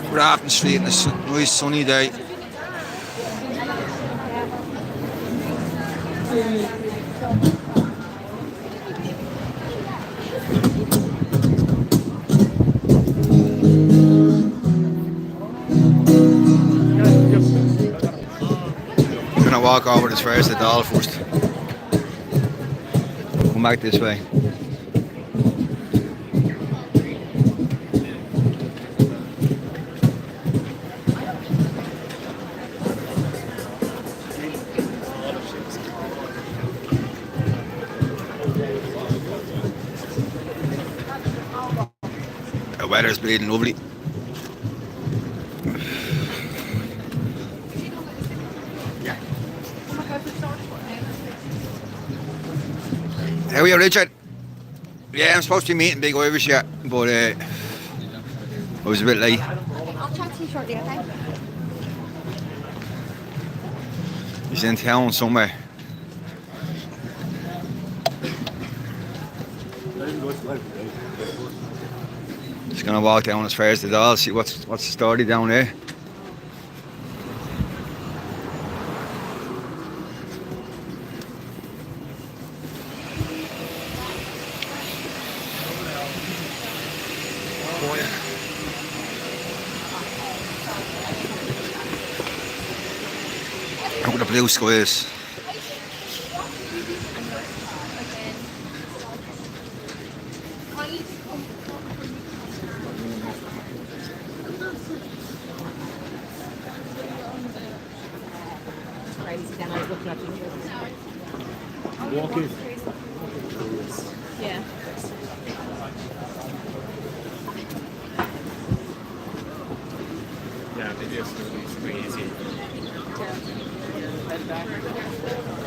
Grafton Street on a nice sunny day. I'm gonna walk over as far as the Dail first. Come back this way. The weather's bleeding lovely. How are you, Richard? Yeah, I'm supposed to be meeting Big Irish yet, but I was a bit late. I'll chat to you shortly, okay? He's in town somewhere. Just gonna walk down as far as the Dail, see what's the story down there. Look at the blue skies. Walking. Yeah. Yeah, maybe it's pretty easy.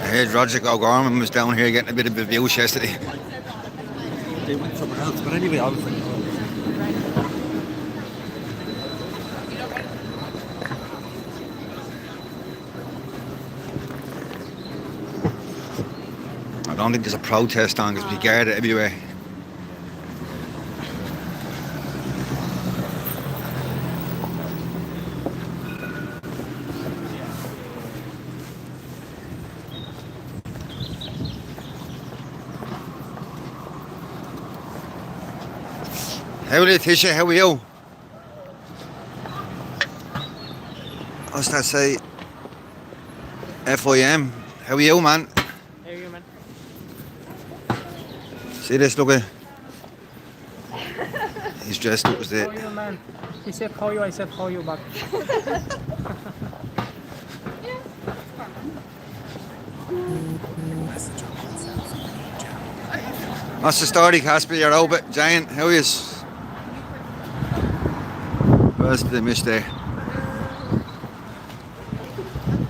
I heard Roger O'Gorman was down here getting a bit of abuse yesterday. They went somewhere else, but anyway, obviously. I don't think there's a protest on because we guard it everywhere. How are you, Tisha? How are you? What's that say? FIM. How are you, man? How are you, man? See this, look at. He's dressed up as How are the. you, man? He said call you, I said call you back. What's the story, Casper? You're out, but Giant, how are you? What else did I miss there?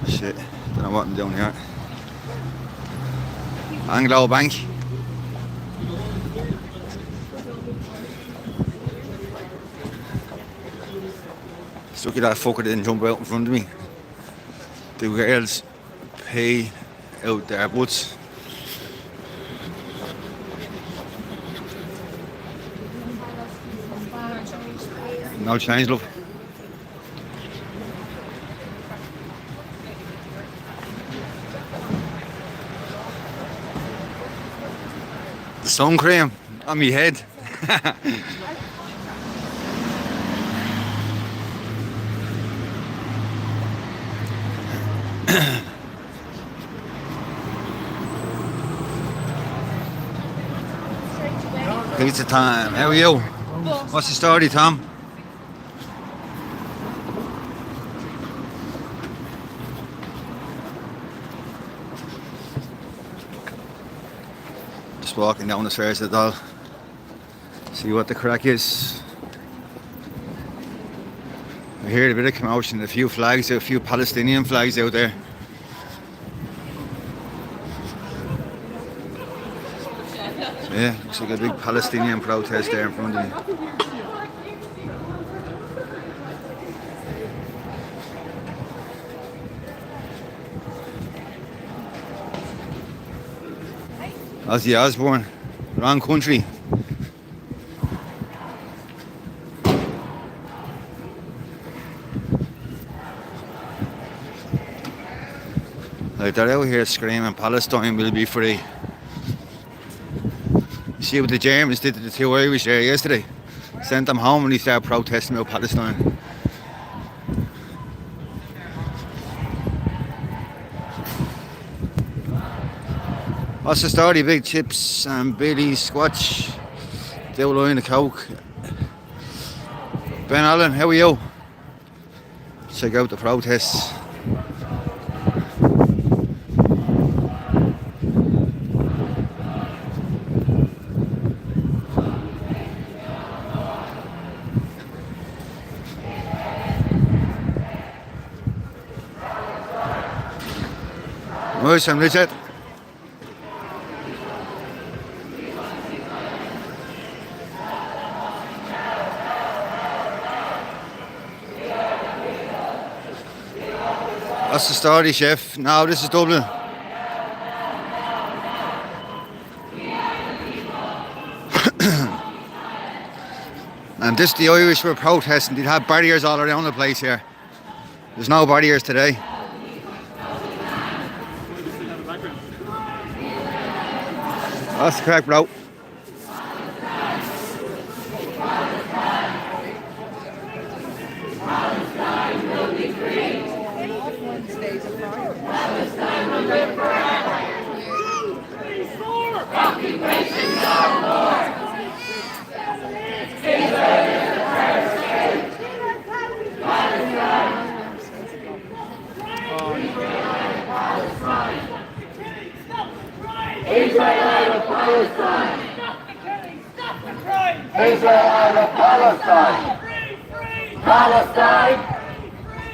Shit, don't know what I'm doing here. Anglo Bank. Stuck at that fucker didn't jump out in front of me. The girls pay out their butts. No change, love. The sun cream on me head. Pizza time. How are you? What's the story, Tom? Just walking down the stairs of the Dail. See what the crack is. I heard a bit of commotion, a few flags, a few Palestinian flags out there. Yeah, looks like a big Palestinian protest there in front of me. Ozzy Osbourne, wrong country. Like they're out here screaming Palestine will be free. You see what the Germans did to the two Irish there yesterday? Sent them home when they started protesting about Palestine. What's the story? Big chips and Billy Squatch. Dail line of Coke. Ben Allen, how are you? Check out the protests. Mousey, Richard. What's the story, chef? No, this is Dublin. And this, the Irish were protesting. They'd have barriers all around the place here. There's no barriers today. That's the crack, bro. Israel of Palestine! Israel of Palestine! Palestine!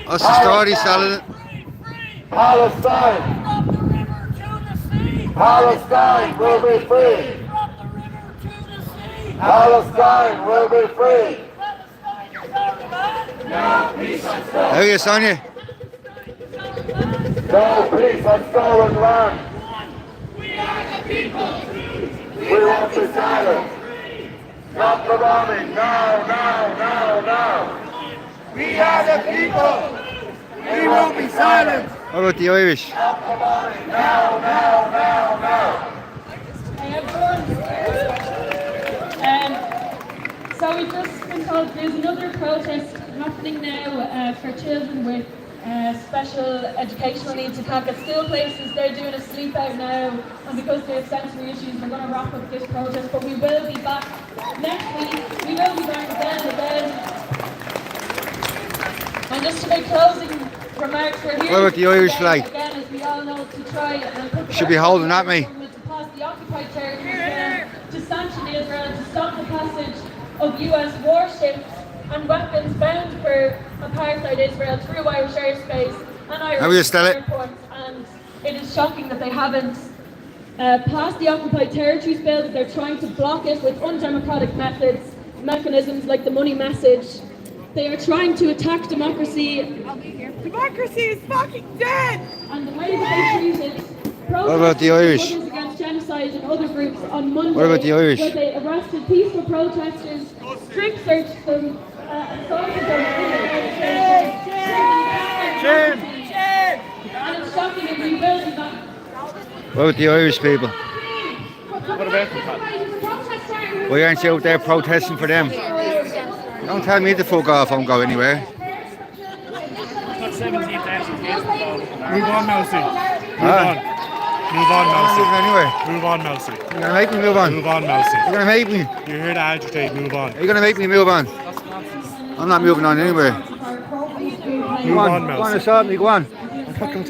What's the story, Saladin? Palestine! Palestine will be free! Palestine will be free! How are you, Sonia? No peace on stolen land! We won't be silent! Stop the bombing! Now, now, now, now! We are the people! We won't be silent! What about the Irish? Stop the bombing! Now, now, now, now! So we've just been told there's another protest happening now for children with special educational needs who can't get school places. They're doing a sleep out now, and because they have sensory issues, we're going to wrap up this protest. But we will be back next week. We will be back again. And just to make closing remarks, we're here. What about the Irish today, flag? Again, as we all know, to try and put the Should be holding at me. to pass the occupied territories down, to sanction Israel, to stop the passage of US warships and weapons bound for apartheid Israel through Irish airspace and How will you Irish spell it? airports. And it is shocking that they haven't passed the occupied territories bill, that they're trying to block it with undemocratic mechanisms like the money message. They are trying to attack democracy. Democracy is fucking dead! And the way that they treat it. What about the Irish? Protesters against genocide and other groups on Monday. What about the Irish? Where they arrested peaceful protesters, strip searched them, assaulted them. And it's shocking and we will be back. What about the Irish people? What about them? Why aren't you out there protesting for them? Don't tell me to fuck off, I won't go anywhere. Got 17,000 kids involved. Move on, Mousey. Move on, I'm not Mousey. moving anywhere. Move on, Mousey. You're gonna make me move on. Move on, Mousey. You're gonna make me. You're here to agitate. Move on. You're gonna make me move on. I'm not moving on anywhere. Move Go on, on, Mousey. assault me, go on.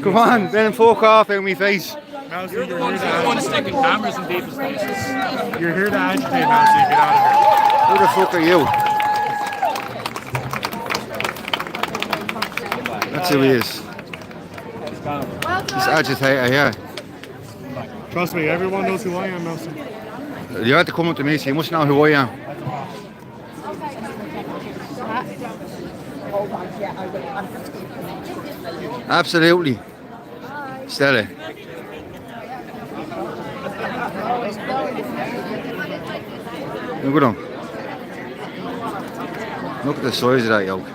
Go on, then fuck off out of my face. Mousey, you're here to Everyone's sticking cameras in people's faces. You're here to agitate, Mousey. Get out of here. Who the fuck are you? That's who he is. This agitator, yeah. Trust me, everyone knows who I am, Mousey. You have to come up to me, so you must know who I am. Absolutely. Stella. Look at him. Look at the size of that yoke.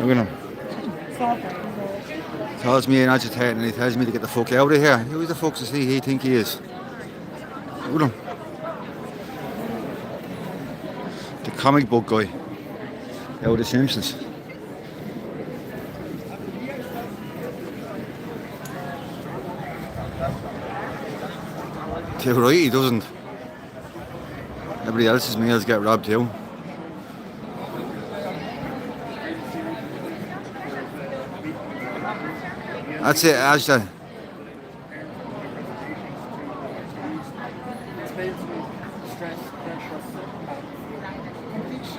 Look at him. Tells me an agitator and he tells me to get the fuck out of here. Who the fuck does he think he is? Look at him. The comic book guy. Out of the Simpsons. Too right, he doesn't. Everybody else's meals get robbed too. That's it, Ashton. It's basically stress, pressure, each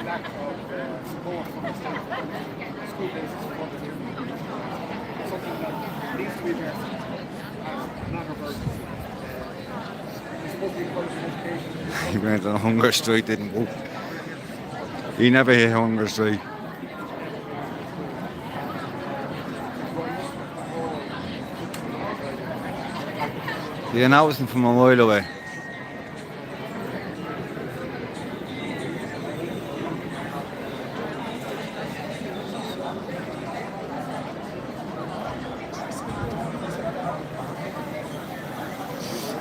lack of support from the state, school-based support is something that needs to be addressed and not reversed. It's supposed to be close to education. He went on a hunger strike, didn't go. He never hit hunger strike. Yeah, now it's from a mile away.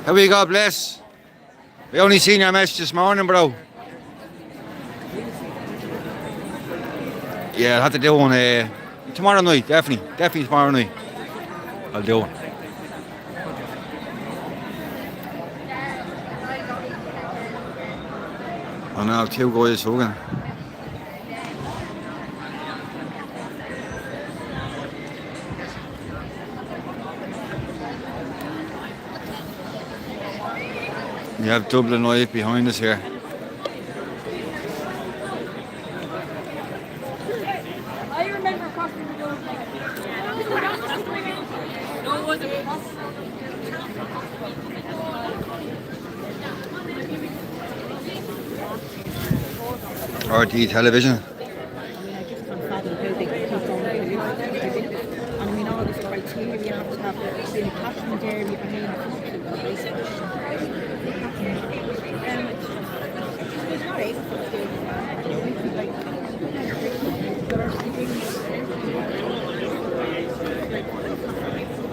How we God bless? We only seen your message this morning, bro. Yeah, I'll have to do one tomorrow night, definitely tomorrow night. I'll do one. I know, 2 guys hugging. We have Dublin right behind us here. I remember crossing the door. No, it wasn't. RT television. I mean, I just can't fathom how they keep on producing everything. And I mean, all this criteria you have to have the catchment area behind the country. It's not able to do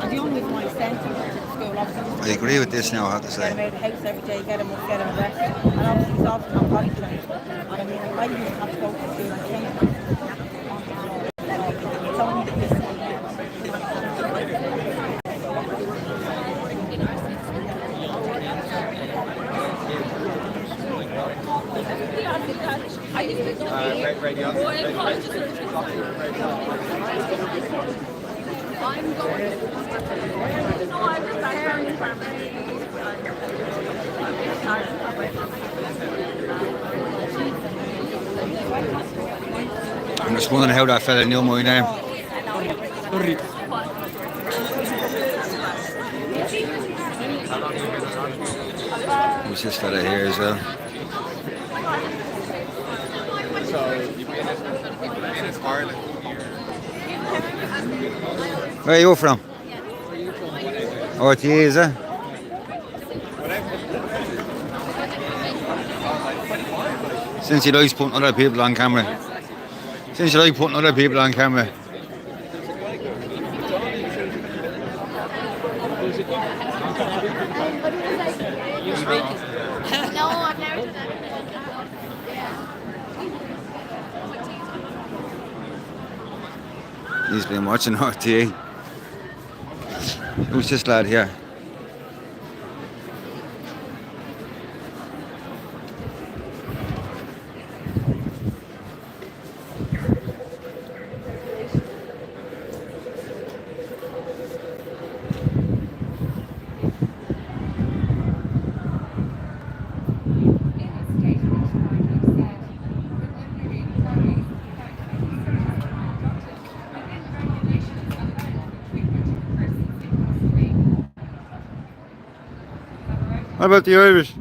and the only reason why I sent him to the school, obviously, I agree with this now, I have to get say. him out of the house every day, get him up, get him dressed. And obviously he's also not body trained. And I mean, I used to have to go to school and train him. It's only the piece I'm just wondering how that fella knew my name. Who's this fella here as well? Where are you from? RTA, is it? Since he likes putting other people on camera. Since you like putting other people on camera. No, I've never done that. He's been watching RTA. Who's this lad here? How about the Irish?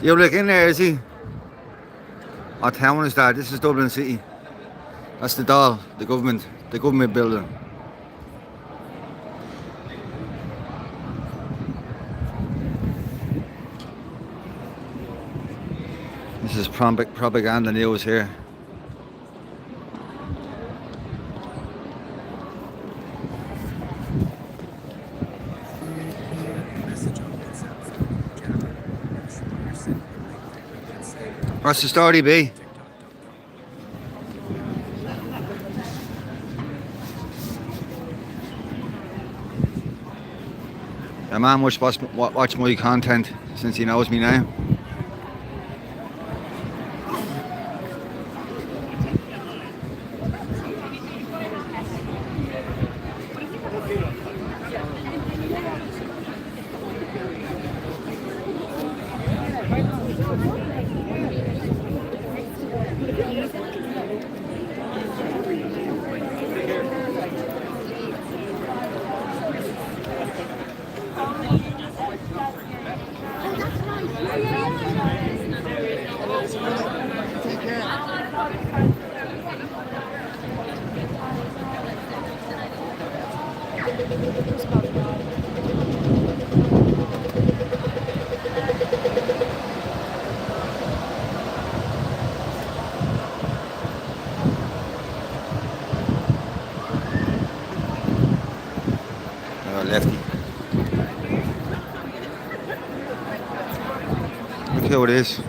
You look in there, is he? What town is that? This is Dublin City. That's the Dail, the government building. This is propaganda news here. What's the story be? The man must watch my content since he knows me now. Lefty. Look how it is.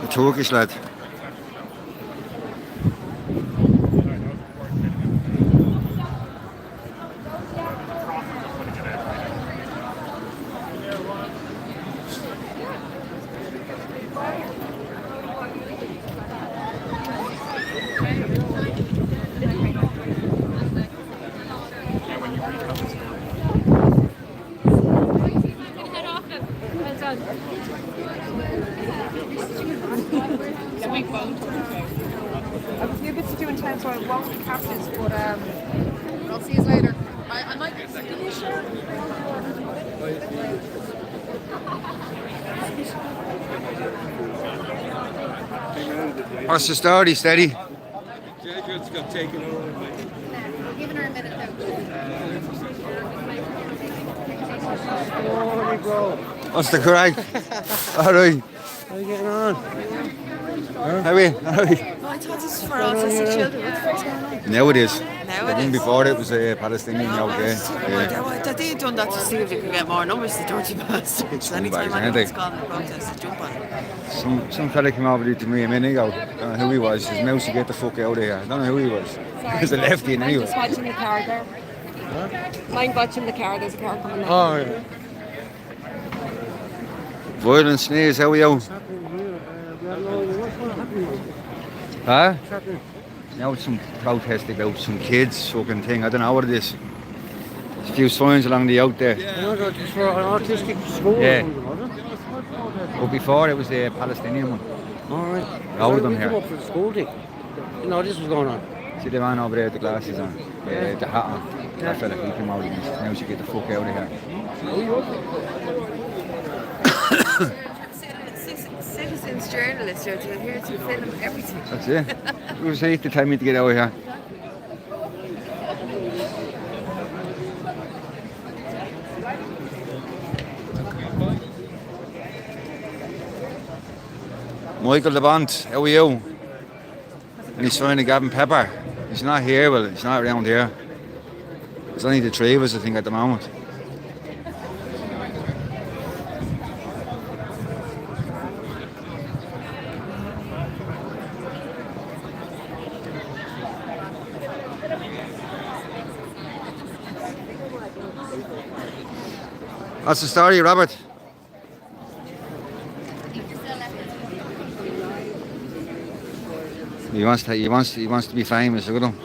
The Turkish lad. I have a few bits to do in town, so I won't be captures, but I'll see you later. I might be sure. What's the story, steady? Giving her a minute What's the cry? Alright. How are you getting on? How are you? I thought this was for autistic children. What the fuck's going on? Now it is. Now it Even is. before it was a Palestinian out there. They done that to see if they could get more numbers, the dirty bastards. Anytime anyone's gone and protested, jump on it. Some fella came over to me a minute ago. I don't know who he was. His mousey, get the fuck out of here. I don't know who he was. He was a lefty I'm anyway. just watching the car there. Mind watching the car, there's a car coming down. Oh, yeah. Violent sneeze, how are you? Huh? Now it's some protest about some kids fucking thing. I don't know what it is. There's a few signs along the out there. You know, it's for an autistic school. Yeah. Was it? But before it was the Palestinian one. All right. All of them Come here. up for the school day. You know, this was going on. See the man over there with the glasses on, the hat on. That fella, he came out and he now should get the fuck out of here. Citizens, journalists are here to film everything. That's it. It was he to tell me to get out of here. Michael the Bond, how are you? And he's trying to Gavin Pepper. He's not here, well, he's not around here. There's only the three of us, I think, at the moment. What's the story, Robert? He wants to be famous, look at him.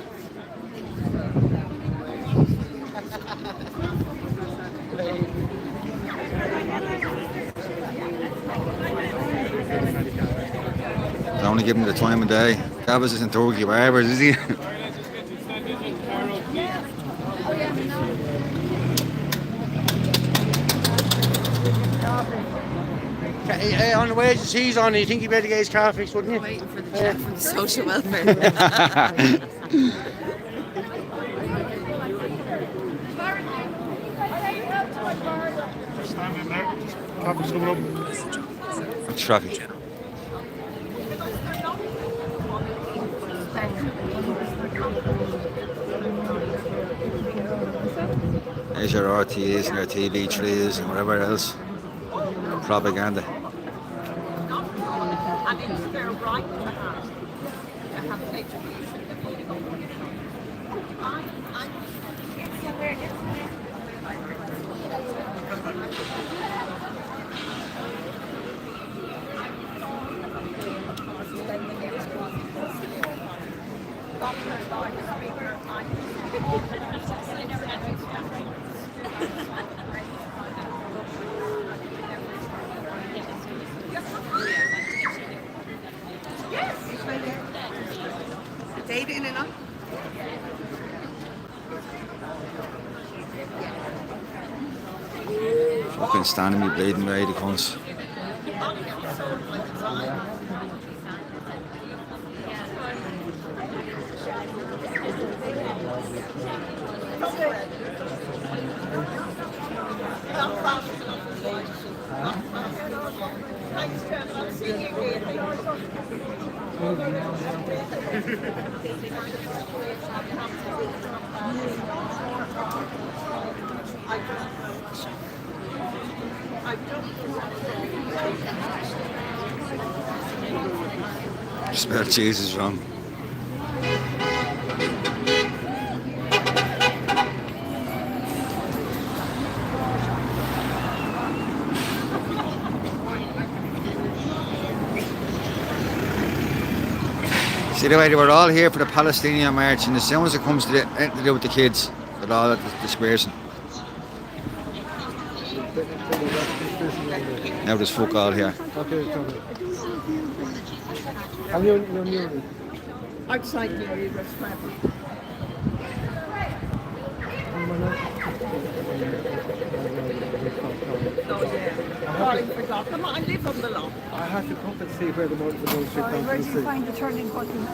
They only give him the time of day. Gavas isn't Turkey barbers, is he? wages he's on, you think he'd better get his car fixed, wouldn't you? Waiting for the check from the social welfare. Stand in there. Traffic's coming up. Traffic. There's your RTAs and your TV3s and whatever else. Propaganda. And it's their right to have education. Data in and out. Fucking standing me bleeding away the cunts. Spell Jesus wrong. See the way they were all here for the Palestinian march, and as soon as it comes to anything to do with the kids, they're all dispersing. Now there's fuck all here. Outside the area was Sorry, forgot. Come on, I live on the lawn. I have to come and see where the motor Where did you find the turning button?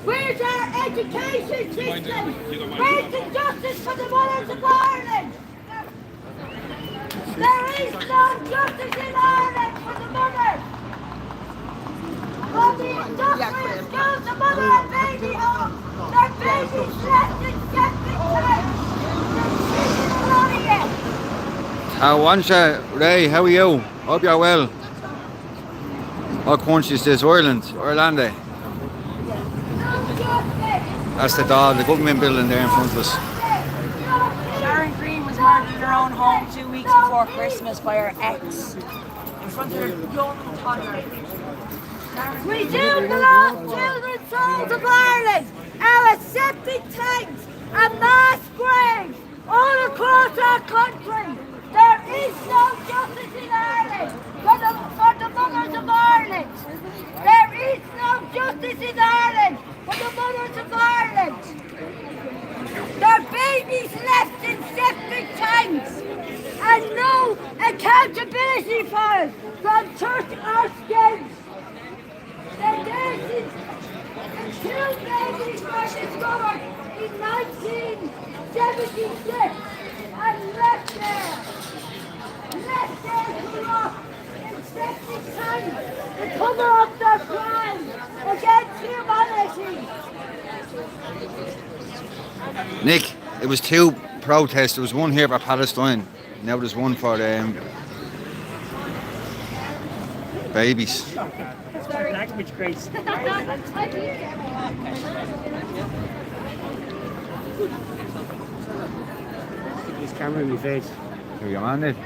Where's our education system? Where's the justice for the mothers of Ireland? There is no justice in Ireland for the mothers. From the industrial schools, the mother and baby homes, their babies left in septic tanks. They're out of here. How Wansha, Ray, how are you? Hope you're well. What country is this? Ireland? Ireland? That's the Dail, the government building there in front of us. Sharon Green was murdered in her own home 2 weeks before Christmas by her ex in front of her young toddler. We do belong children's souls of Ireland, our septic tanks and mass graves all across our country. There is no justice in Ireland for the mothers of Ireland. There is no justice in Ireland for the mothers of Ireland. Their babies left in septic tanks and no accountability for it from church or state. The two babies were discovered in 1976 and left there to rot in septic tanks to cover up their crimes against humanity. Nick, it was two protests. There was one here for Palestine. Now there's one for babies. Language craze. This camera in my face. Here you on it.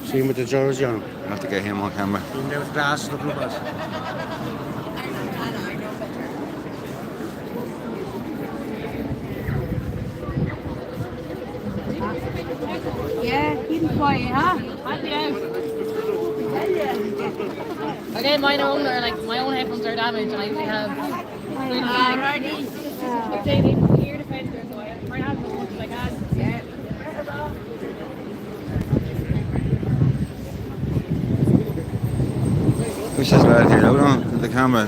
See him with the jersey on. I have to get him on camera. And there was glasses looking at us. Yeah, keep it quiet, huh? Again, my own headphones are damaged, and I usually have. They need ear defender, so I might have as much as I can. Push this lad here out on the camera.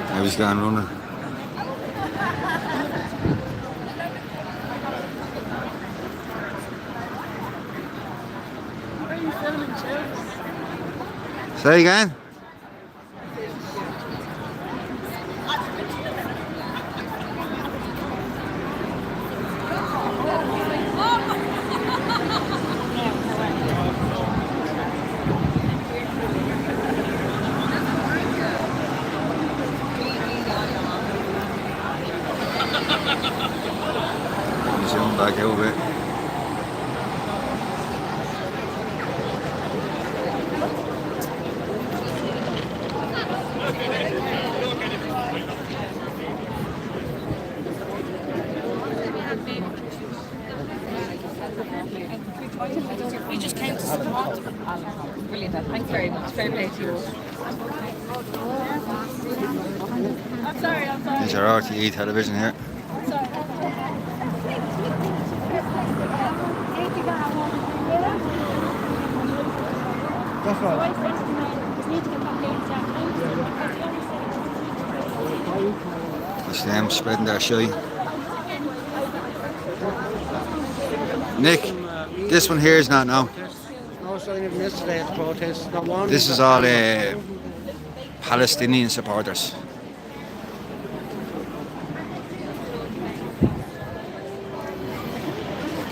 Now he's gone running. Say again? Zoom back out a bit. We just came to support. Brilliant. Thanks very much. Fair play to you. I'm sorry. These are RTE television here. It's them spreading their shy. Nick, this one here is not now. No sign of yesterday at the protest. Not one. This is all Palestinian supporters.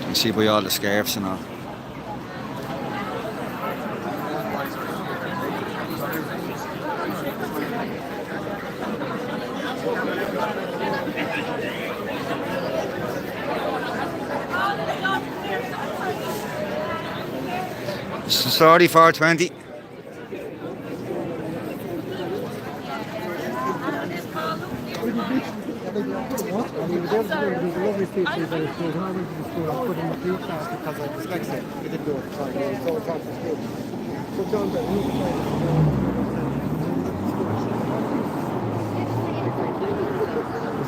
You see by all the scarves and all. Sorry, 420.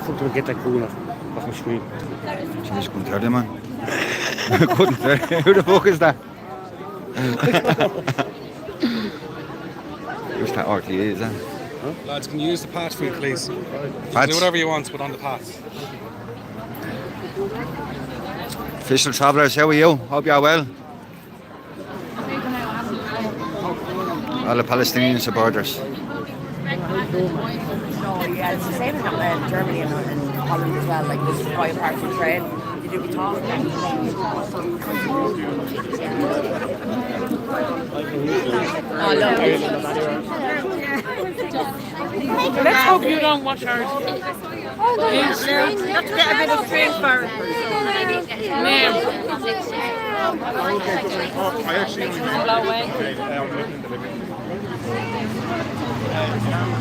Something to get that cooler off my screen. Jeez, couldn't tell you, man. Couldn't tell you. Who the fuck is that? Who's that RTE, is that? Huh? Lads, can you use the path for me, please? Do whatever you want, but on the path. Official travellers, how are you? Hope you are well. All the Palestinian supporters. No, yeah, it's the same in Germany and Holland as well. Like, this is quite apart from trade. You do be talking. Oh, look. Let's hope you don't watch ours. Let's get a bit of strength for it.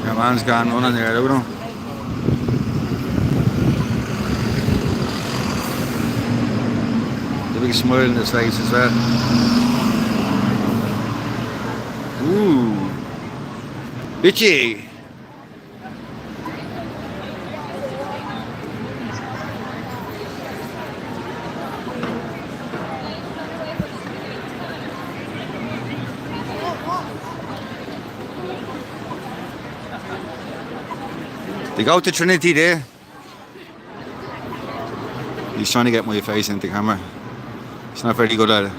Your man's gone running there, look at him. The big smile in his face as well. Ooh. Bitchy. They go to Trinity there. He's trying to get my face into the camera. He's not very good at it.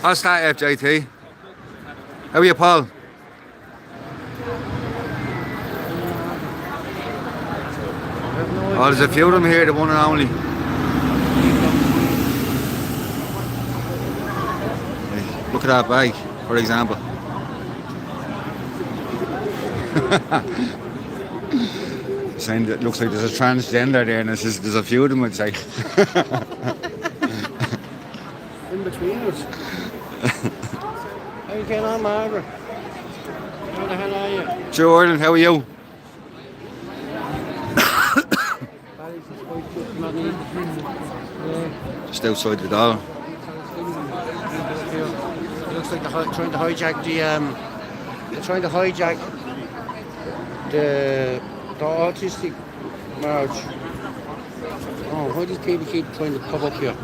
How's that, FJT? How are you, Paul? Oh, there's a few of them here, the one and only. Look at that bike, for example. Saying that it looks like there's a transgender there, and there's a few of them, I'd say. In between us. I you getting on, Margaret? How the hell are you? Joe Ireland, how are you? Just outside the Dail. It looks like they're trying to hijack they're trying to hijack the autistic march. Oh, why do people keep trying to pop up here?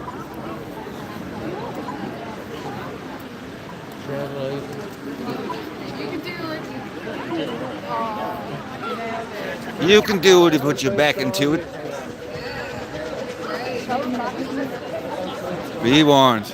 You can do it if you put your back into it. Be warned.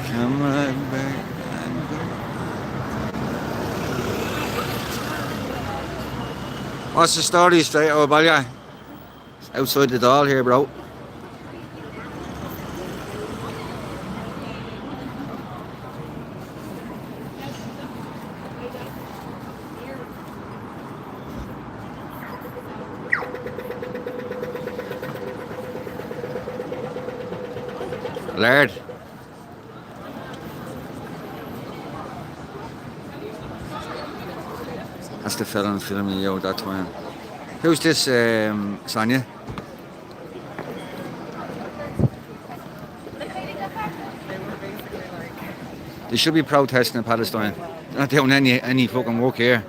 Come right back and go. What's the story straight over Balya? Outside the Dail here, bro. Lad. That's the fella filming you that time. Who's this, Sonia? They should be protesting in Palestine. They're not doing any fucking work here.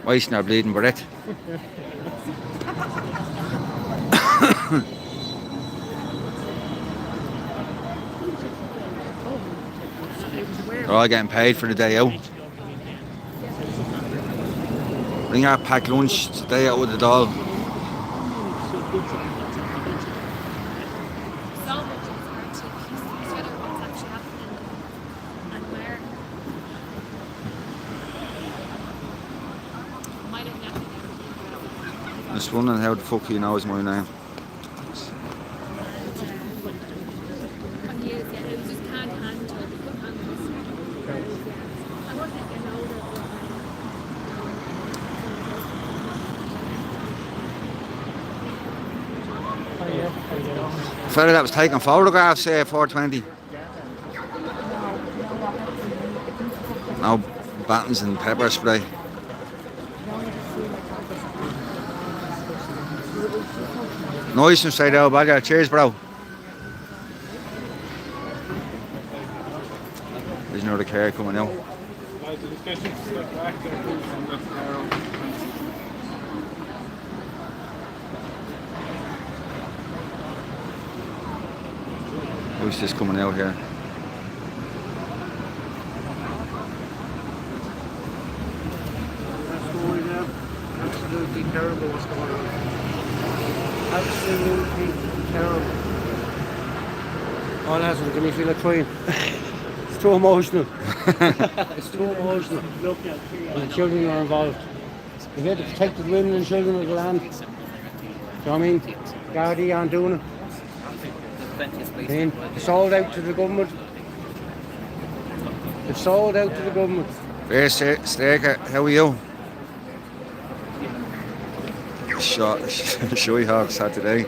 Wasting our bleeding breath. They're all getting paid for the day out. Bring our packed lunch today out with the Dail. Just wondering how the fuck he knows my name. Fella that was taking photographs at 420. No buttons and pepper spray. Nice and straight out, Balya. Cheers, bro. There's another car coming out. Who's this coming out here? Absolutely terrible what's going on. Absolutely terrible. Oh, that's what can you feel like crying? It's too emotional. It's too emotional. And the children are involved. We had to protect the women and children of the land. Do you know what I mean? Gardaí aren't doing it. They're sold out to the government. They're sold out to the government. Where's Staker? How are you? Showy Hawks had today.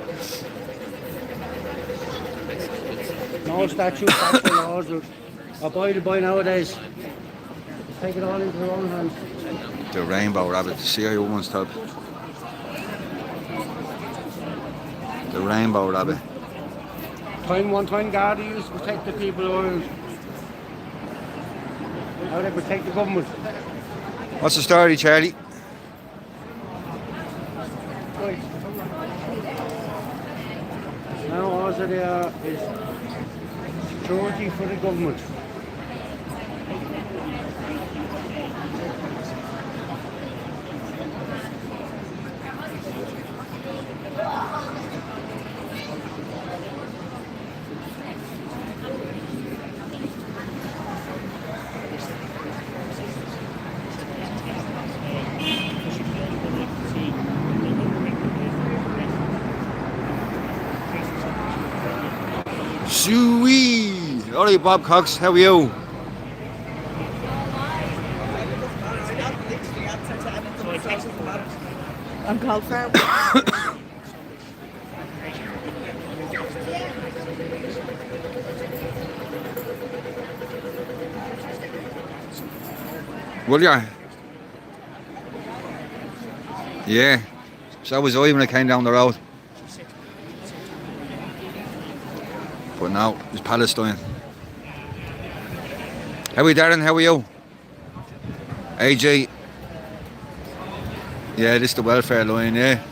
No statute, actual laws are abided by nowadays. Take it all into their own hands. The rainbow rabbit, the CEO one's top. The rainbow rabbit. One time Garda used to protect the people of Ireland. Now they protect the government. What's the story, Charlie? Right. Now all that they are is security for the government. Sweet. All right, Bob Cox, how are you? I'm called Farm. Will ya? Yeah. So was I when I came down the road. But now it's Palestine. How are you, Darren? How are you? AJ. Yeah, this is the welfare line, yeah.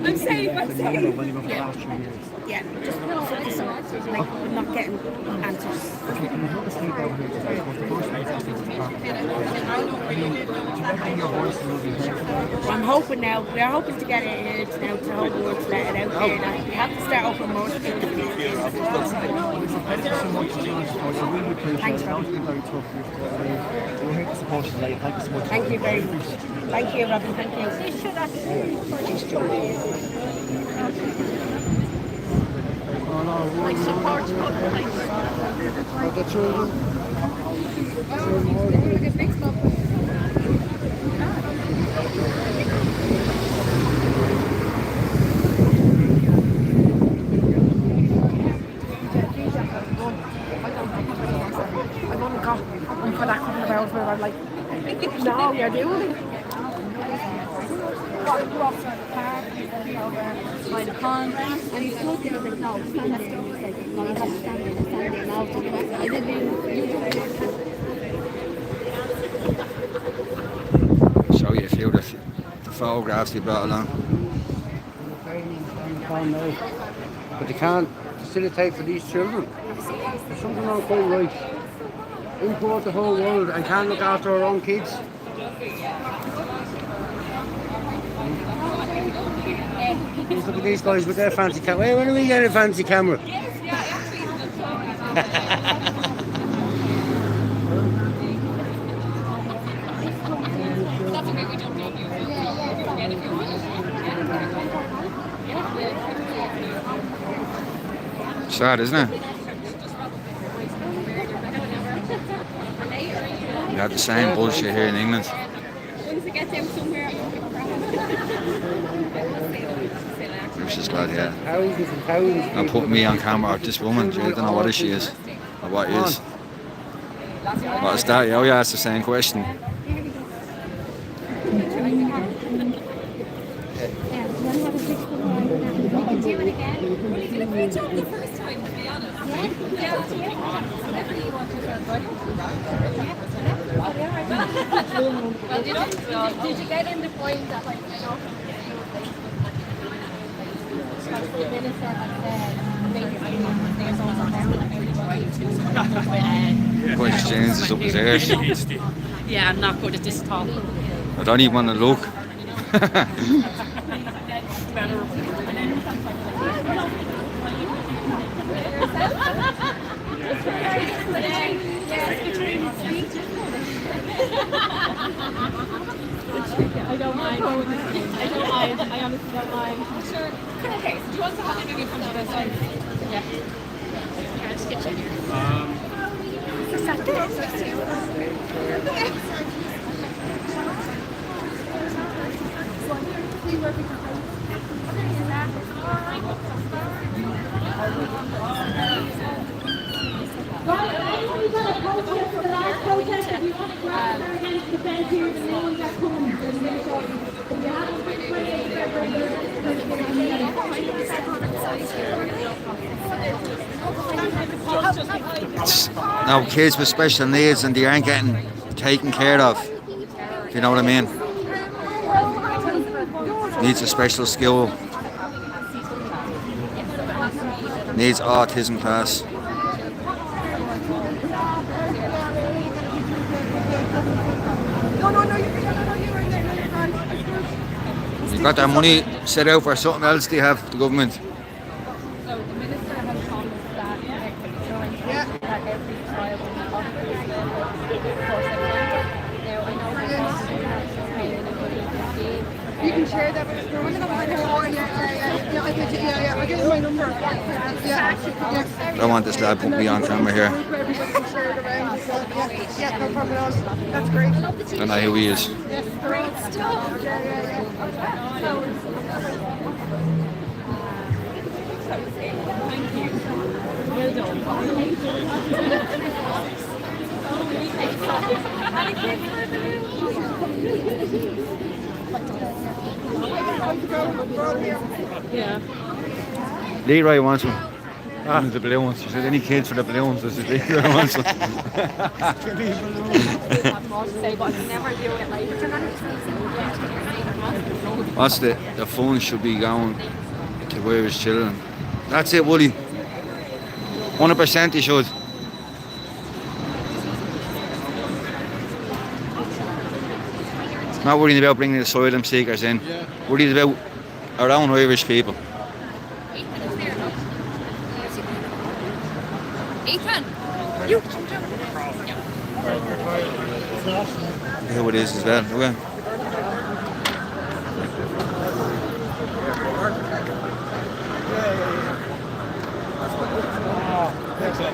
I'm safe. Yeah, just focus on like not getting answers. I'm hoping now, we're hoping to get it now to whole world to let it out there. That we have to start open more schools. Thanks, Robin. Thank you very much. Thank you, Robin. Thank you. Like support the children. I've only got one for that couple of hours where I'm like, no, you're doing it. Got to go off to the park, by the pond, and he's told me that no, stand there, and he's like, no, I have to stand there now. I didn't Show you a few of the photographs you brought along. But they can't facilitate for these children. There's something not quite right. Import the whole world and can't look after our own kids. Just look at these guys with their fancy camera. When do we get a fancy camera? Sad, isn't it? You have the same bullshit here in England. Which is glad, yeah. Now put me on camera, this woman, I don't know what she is, or what is. What is that? Yeah, asked the same question. Did you get in the point that like Boys James is up his ears. Yeah, I'm not good at this talk. I don't even want to look. I don't mind. I honestly don't mind. Sure. Okay, so do you want to have a maybe from the other side? Yeah. Can I just get you here? Right, we've got a protest for the last protest. If you want to grab there against the fence here, the names that come in the minute shortly. If you haven't been 28 February, Now kids with special needs and they aren't getting taken care of. If you know what I mean? Needs a special skill. Needs autism class. You got that money set out for something else, they have, the government. So the minister has promised that ensuring that every child will be offered before September. Now, I know that paying anybody this game. You can share that with us. Yeah, I give you my number. I want this lad put me on camera here. Everybody can share it around. Yeah, no problem at all. That's great. I don't know who he is. Great stuff. Leroy wants one. The blue ones. She said, any kids for the blue ones? I said, Leroy wants one. What's the phone should be going to where his children. That's it, Woody. 100% he should. Not worrying about bringing the asylum seekers in. Worried about our own Irish people. Ethan, you come down. Who it is as well. Okay.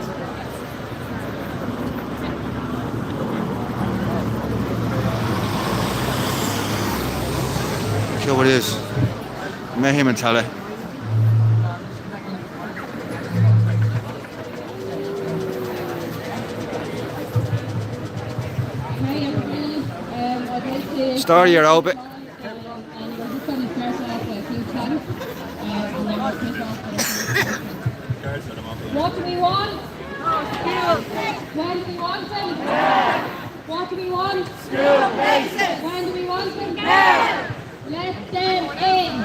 Look what it is. Met him and Tally. Story you're out bit. What do we want? When do we want them? What do we want? When do we want them? Let them in!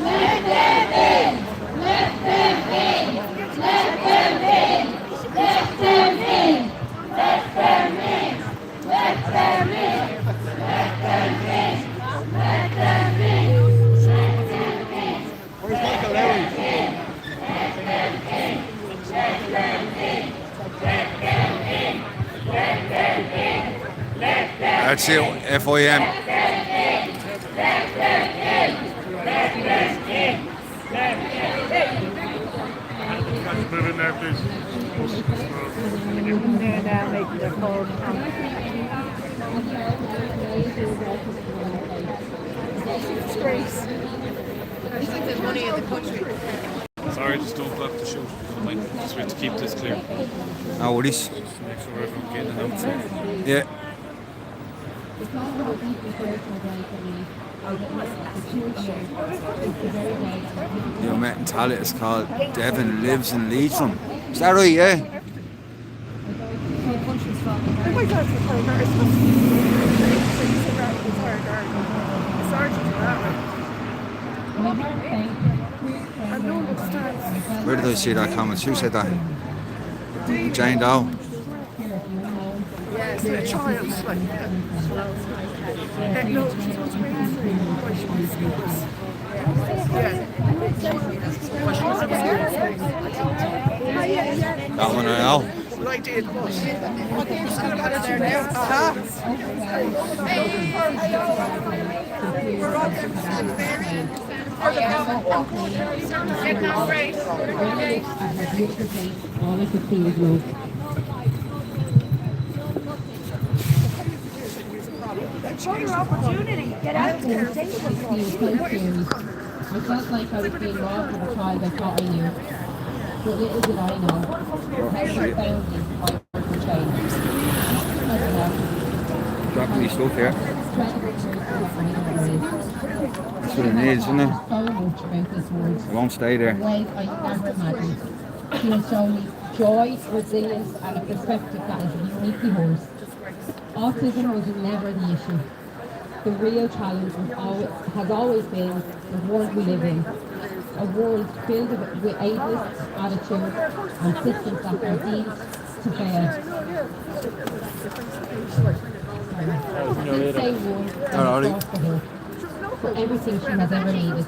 Let them in! Let them in! Let them in! Let them in! Let them in! Let them in! Let them in! Let them in! Where's Michael Lowry? Let them in! Let them in! Let them in! Let them in! Let them in! That's it, FIM. Let them in! Let them in! Let them in! Move in there, please. They're now making their call. Disgrace. I think there's money in the country. Sorry, just don't block the shoot. Just to keep this clear. No worries. Just make sure everyone's getting it out safe. Yeah. You met in Tallaght, it's called Devon Lives in Leitrim. Is that right, yeah? Oh my God, it's a fire guard. It's not a fire guard. The sergeant for that one. And no one understands. Where did I see that comment? Who said that? Jane Doe. Yeah, it's a child. Like, no, she's supposed to be why she was schools. Yeah. Why she was That one I know. Well, I did, but what game's going to put there now? We're on there for St. Mary. Or the Second race. All I could see was love. It's your opportunity. Get out there. Take it. I felt like I was being robbed of a child I thought I knew. But little did I know how profoundly my work would change. Dropping these stuff here. That's what it needs, isn't it? So much about this world. It won't stay there. In ways I never imagined. She has shown me joy, resilience, and a perspective that is uniquely hers. Autism was never the issue. The real challenge has always been the world we live in. A world filled with ableist attitudes and systems that are deemed to fail. Since day one, I have fought for her, for everything she has ever needed.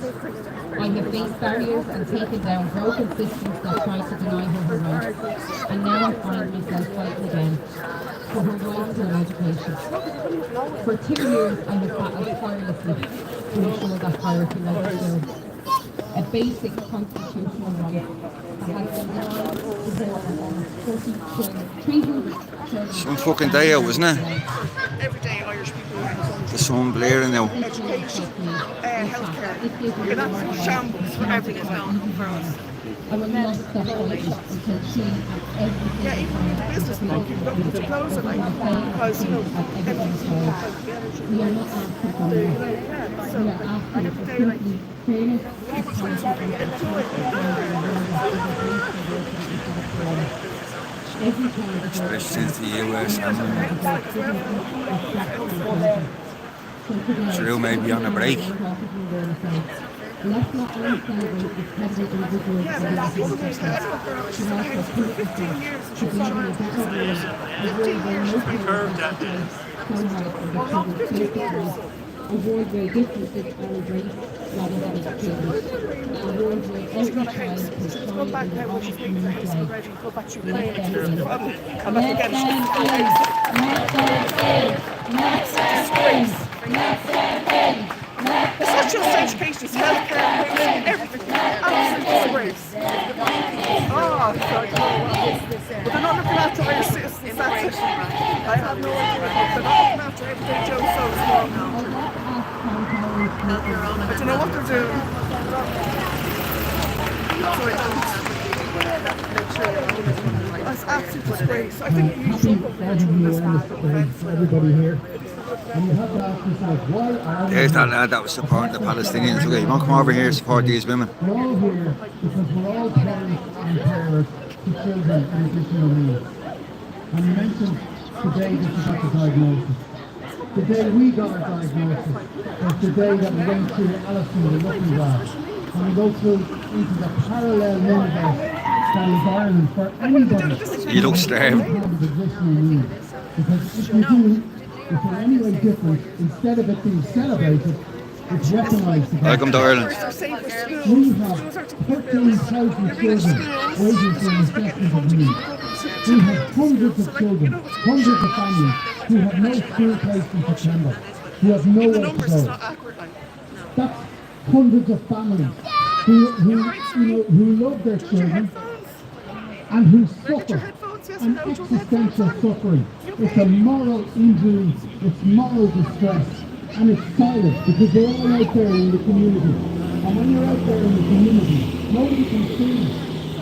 I have faced barriers and taken down broken systems that tried to deny her her rights, and now I find myself fighting again for her right to an education. For 2 years, I have battled tirelessly to ensure that parity was restored. A basic constitutional right that has been denied to more than almost 40 children, 300 children. Some fucking Dail, wasn't it? Everyday Irish people have The sun blaring now. education, healthcare. And that's shambles for everything now for us. I will not stop fighting until she and everything. Yeah, even in the business people, you've got to close it, like, because, you know, everything's We are not asking for more. We are asking for simply fairness, Especially since the US Drew may be on a break. Let's not only celebrate the president individuals and the she also put it to be in a better way, a world where no people are so hard for the children's safety, a world where differences are embraced rather than excluded, a world where every child can shine in their own unique way. Let them in. It's not just education, it's healthcare, everything, absolute disgrace. Oh, but they're not looking after Irish citizens, that's it. I have no idea, they're not looking after everyday Joe so small now. I don't know what they're doing. That's absolute disgrace. I think you should go everybody here. And you have to ask yourself, why are There's that lad that was supporting the Palestinians. Okay, you want to come over here and support these women? We're all here because we're all parents and carers to children with additional needs. And you mentioned today that you got the diagnosis. The day we got our diagnosis was the day that we went through Alison the looking glass. And we go through into the parallel universe that is Ireland for anybody. You look starving. Because if we do, if we're anyway different, instead of it being celebrated, it's recognised. Welcome to Ireland. We have 13,000 children waiting for an assessment of need. We have hundreds of children, hundreds of families who have no school place in September, who have nowhere to go. That's hundreds of families who love their children and who suffer an existential suffering. It's a moral injury, it's moral distress, and it's silent because they're all out there in the community. And when you're out there in the community, nobody can see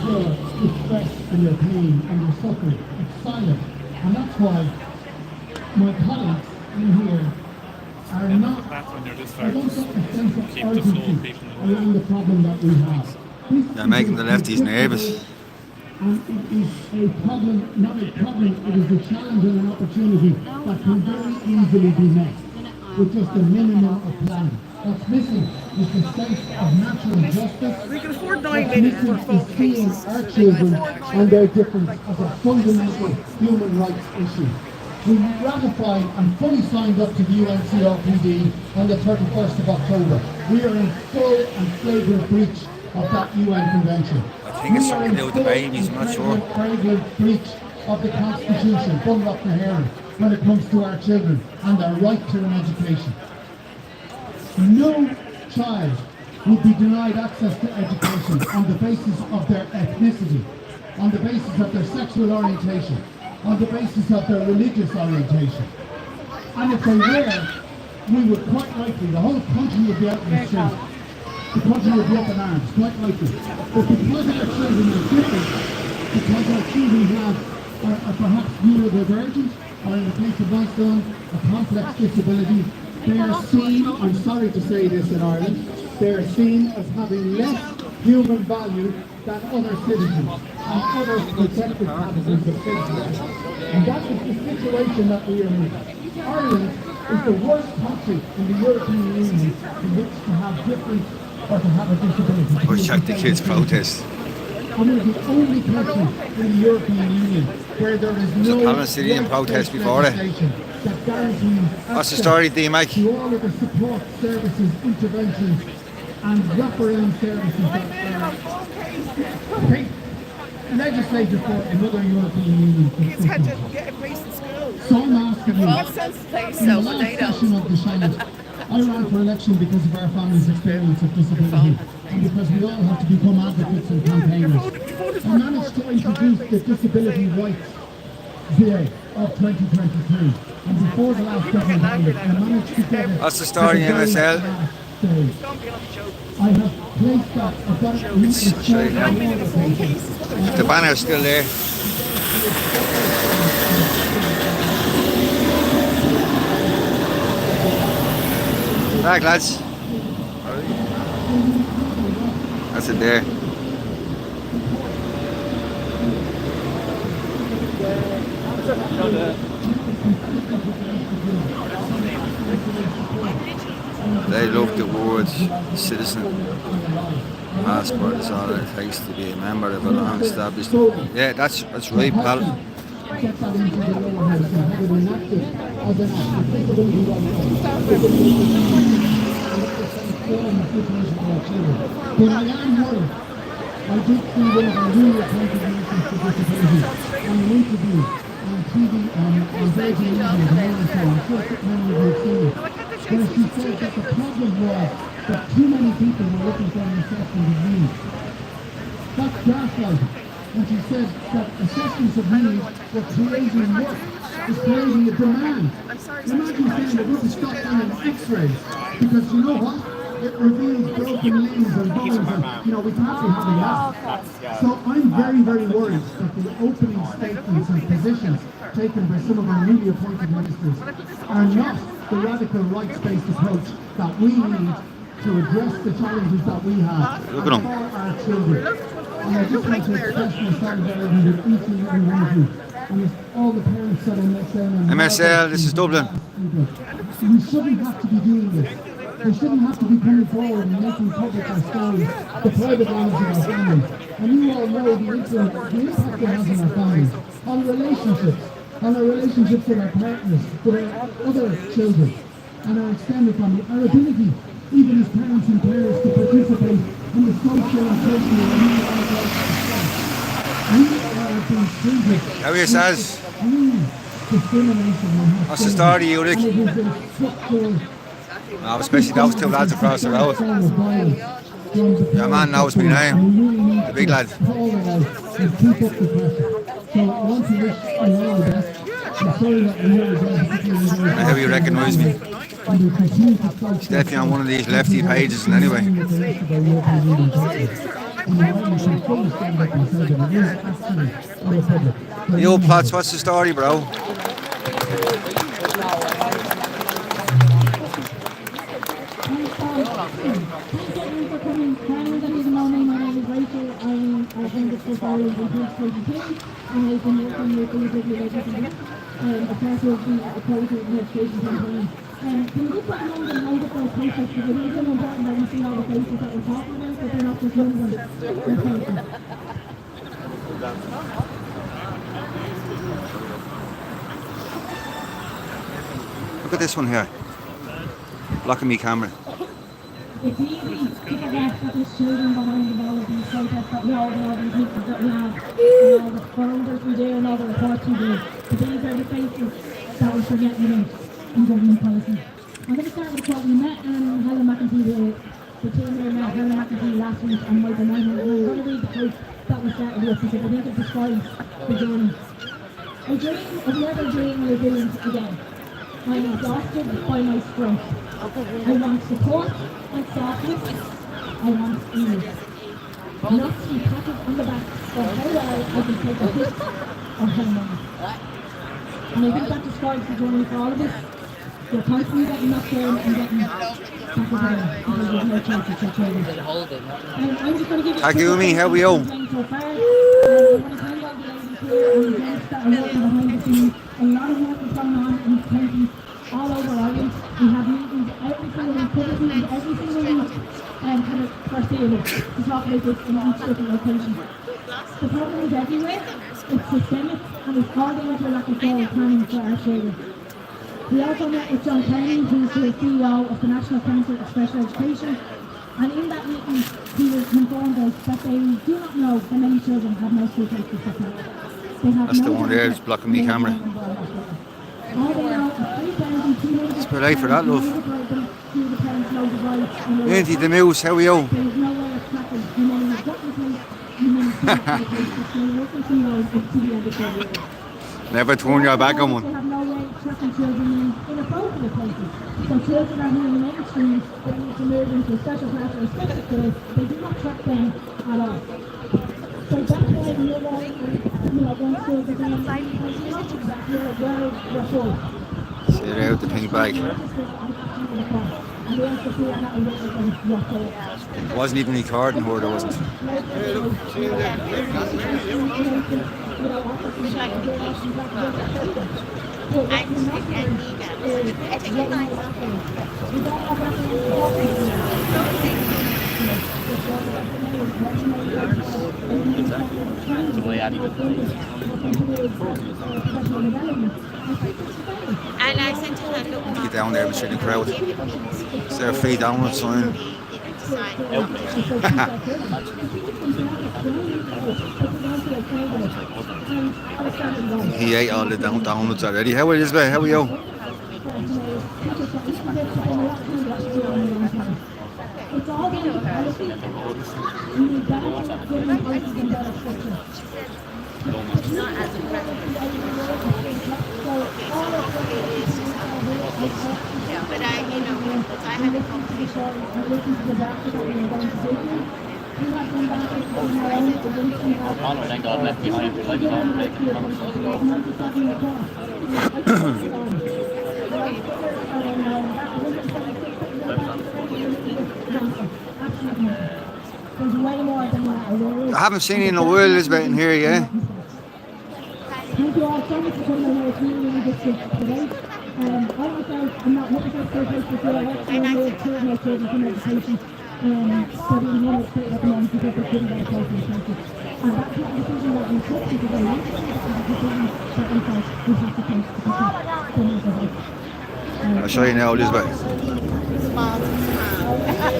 your distress and your pain and your suffering. It's silent. And that's why my colleagues in here are not, I don't get a sense of urgency around the problem that we have. They're making the lefties nervous. And it is a problem, not a problem, it is a challenge and an opportunity that can very easily be met with just a minimum of planning. What's missing is the sense of natural justice. We can afford 9 minutes for full seeing our children and their difference as a fundamental human rights issue. We ratified and fully signed up to the UNCRPD on the 31st of October. We are in full and flagrant breach of that UN convention. I think it's something to do with the babies, I'm not sure. Flagrant breach of the Constitution, Bunlock na Héireann, when it comes to our children and their right to an education. No child would be denied access to education on the basis of their ethnicity, on the basis of their sexual orientation, on the basis of their religious orientation. And if they were, we would quite likely, the whole country would be out in the street. The country would be up in arms, quite likely. But because our children are different, because our children are perhaps neurodivergent, or in the case of my son, a complex disability, they are seen, I'm sorry to say this in Ireland, they are seen as having less human value than other citizens and other protected categories of citizens. And that is the situation that we are in. Ireland is the worst country in the European Union in which to have different or to have a disability. Or check the kids' protest. and we're the only country in the European Union where there is There's a no Palestinian protest before it. legislation that guarantees What's the story, access D-Mike? to all of the support services, interventions and wraparound services that legislated for another European Union. Kids had to get a place in school. So I'm asking you, What sense do they in the sell last what they don't? session of the Senate, I ran for election because of our family's experience of disability and because we all have to become advocates and campaigners. I managed to introduce the Disability Rights Bill of 2023, and before the last government ended, I managed to get it. What's the story in at the very MSL? last stage. I have placed that, I've got it Show you now. The banner's still there. Back, lads. That's it there. They love the words citizen passport. It's all it takes to be a member of a long-established. Yeah, that's right, pal. Get that into the lower house and have it enacted as an accessibility right. But I am worried. I did see one of our new contributions to disability on an interview on TV on Virgin Media the morning show. I'm sure many of you have seen it. Where she said that the problem was that too many people were looking for an assessment of needs. That's gaslighting. And she said that assessments of needs were creating work, is creating a demand. Imagine saying that we can stop doing x-rays because you know what? It reveals broken limbs and bones and, we can't be having that. So I'm very, very worried that the opening statements and positions taken by some of our newly appointed ministers are not the radical rights-based approach that we need to address the challenges that we have for our children. And I just want to express my solidarity with each and every one of you. And with all the parents that I'm saying. MSL, this is Dublin. We shouldn't have to be doing this. We shouldn't have to be coming forward and making public our stories, the private lives of our families. And you all know the impact it has on our families, on relationships with our partners, with our other children, and our extended family, our ability, even as parents and carers, to participate in the social and cultural and economic life of the being treated. How are you, Saz? What's the story, Ulrich? No, especially those two lads across the road. Your man knows me now, the big lad. I how you recognise me. He's definitely on one of these lefty pages and anyway. Yo, Plots, what's the story, bro? Can you put them on the note of those places because it is important that we see all the places that we're talking about, but they're not just young ones. Look at this one here. Blocking me camera. It's easy to forget that there's children behind all of these protests that we all know, these meetings that we have, and all the folders we do and all the reports we do. But these are the faces that we're forgetting about in government policy. I'm going to start with a quote. We met Helen McEntee, the team here met Helen McEntee last week and Michael Nyman, and I'm going to read the quote that we started with because I think it describes the journey. I dream of never being resilient again. I am exhausted by my strength. I want support and softness. I want ease. Not to be patted on the back for how well I can take a hit or how many. And I think that describes the journey for all of us. You're constantly getting knocked down and getting tackled down because there's no chance to take over. I'm just going to give you Takumi, how are you? so far. I want to thank all the ladies here and the gents that are working behind the scenes. A lot of work is going on in counties all over Ireland. We have meetings every single week, public meetings every single week, kind of foreseeable to talk about this in each different location. The problem is everywhere. It's systemic and it's all down to a lack of forward planning for our children. We also met with John Kenny, who's the CEO of the National Council of Special Education, and in that meeting he informed us that they do not know how many children have no school places for now. That's the one there that's blocking me camera. It's a bit late for that, love. Auntie the mouse, how are you? Never turn your back on one. They have no way of tracking children in inappropriate places. So children are here in the mainstream, they need to move into a special class or a special school. They do not track them at all. So that's why we are going through the well. See it out the pink bag. It wasn't even any card in here, there wasn't. And I sent her that little Get down there between the crowd. Is there a free download sign? He ate all the downloads already. How are you, Elizabeth? How are you? But I had a conversation. Honor, thank God, left behind. Like I haven't seen you in a while, Elizabeth, in here, yeah? Thank you all so much for coming over. It's really, really good to today. I myself, I'm not looking for a place to feel like I'm going to two of my children from education. Studying one state at the moment because they couldn't get a place in the country. And that's not a decision that we took because I want to take. It's a decision that we felt we have to take to I'll show you now, Elizabeth.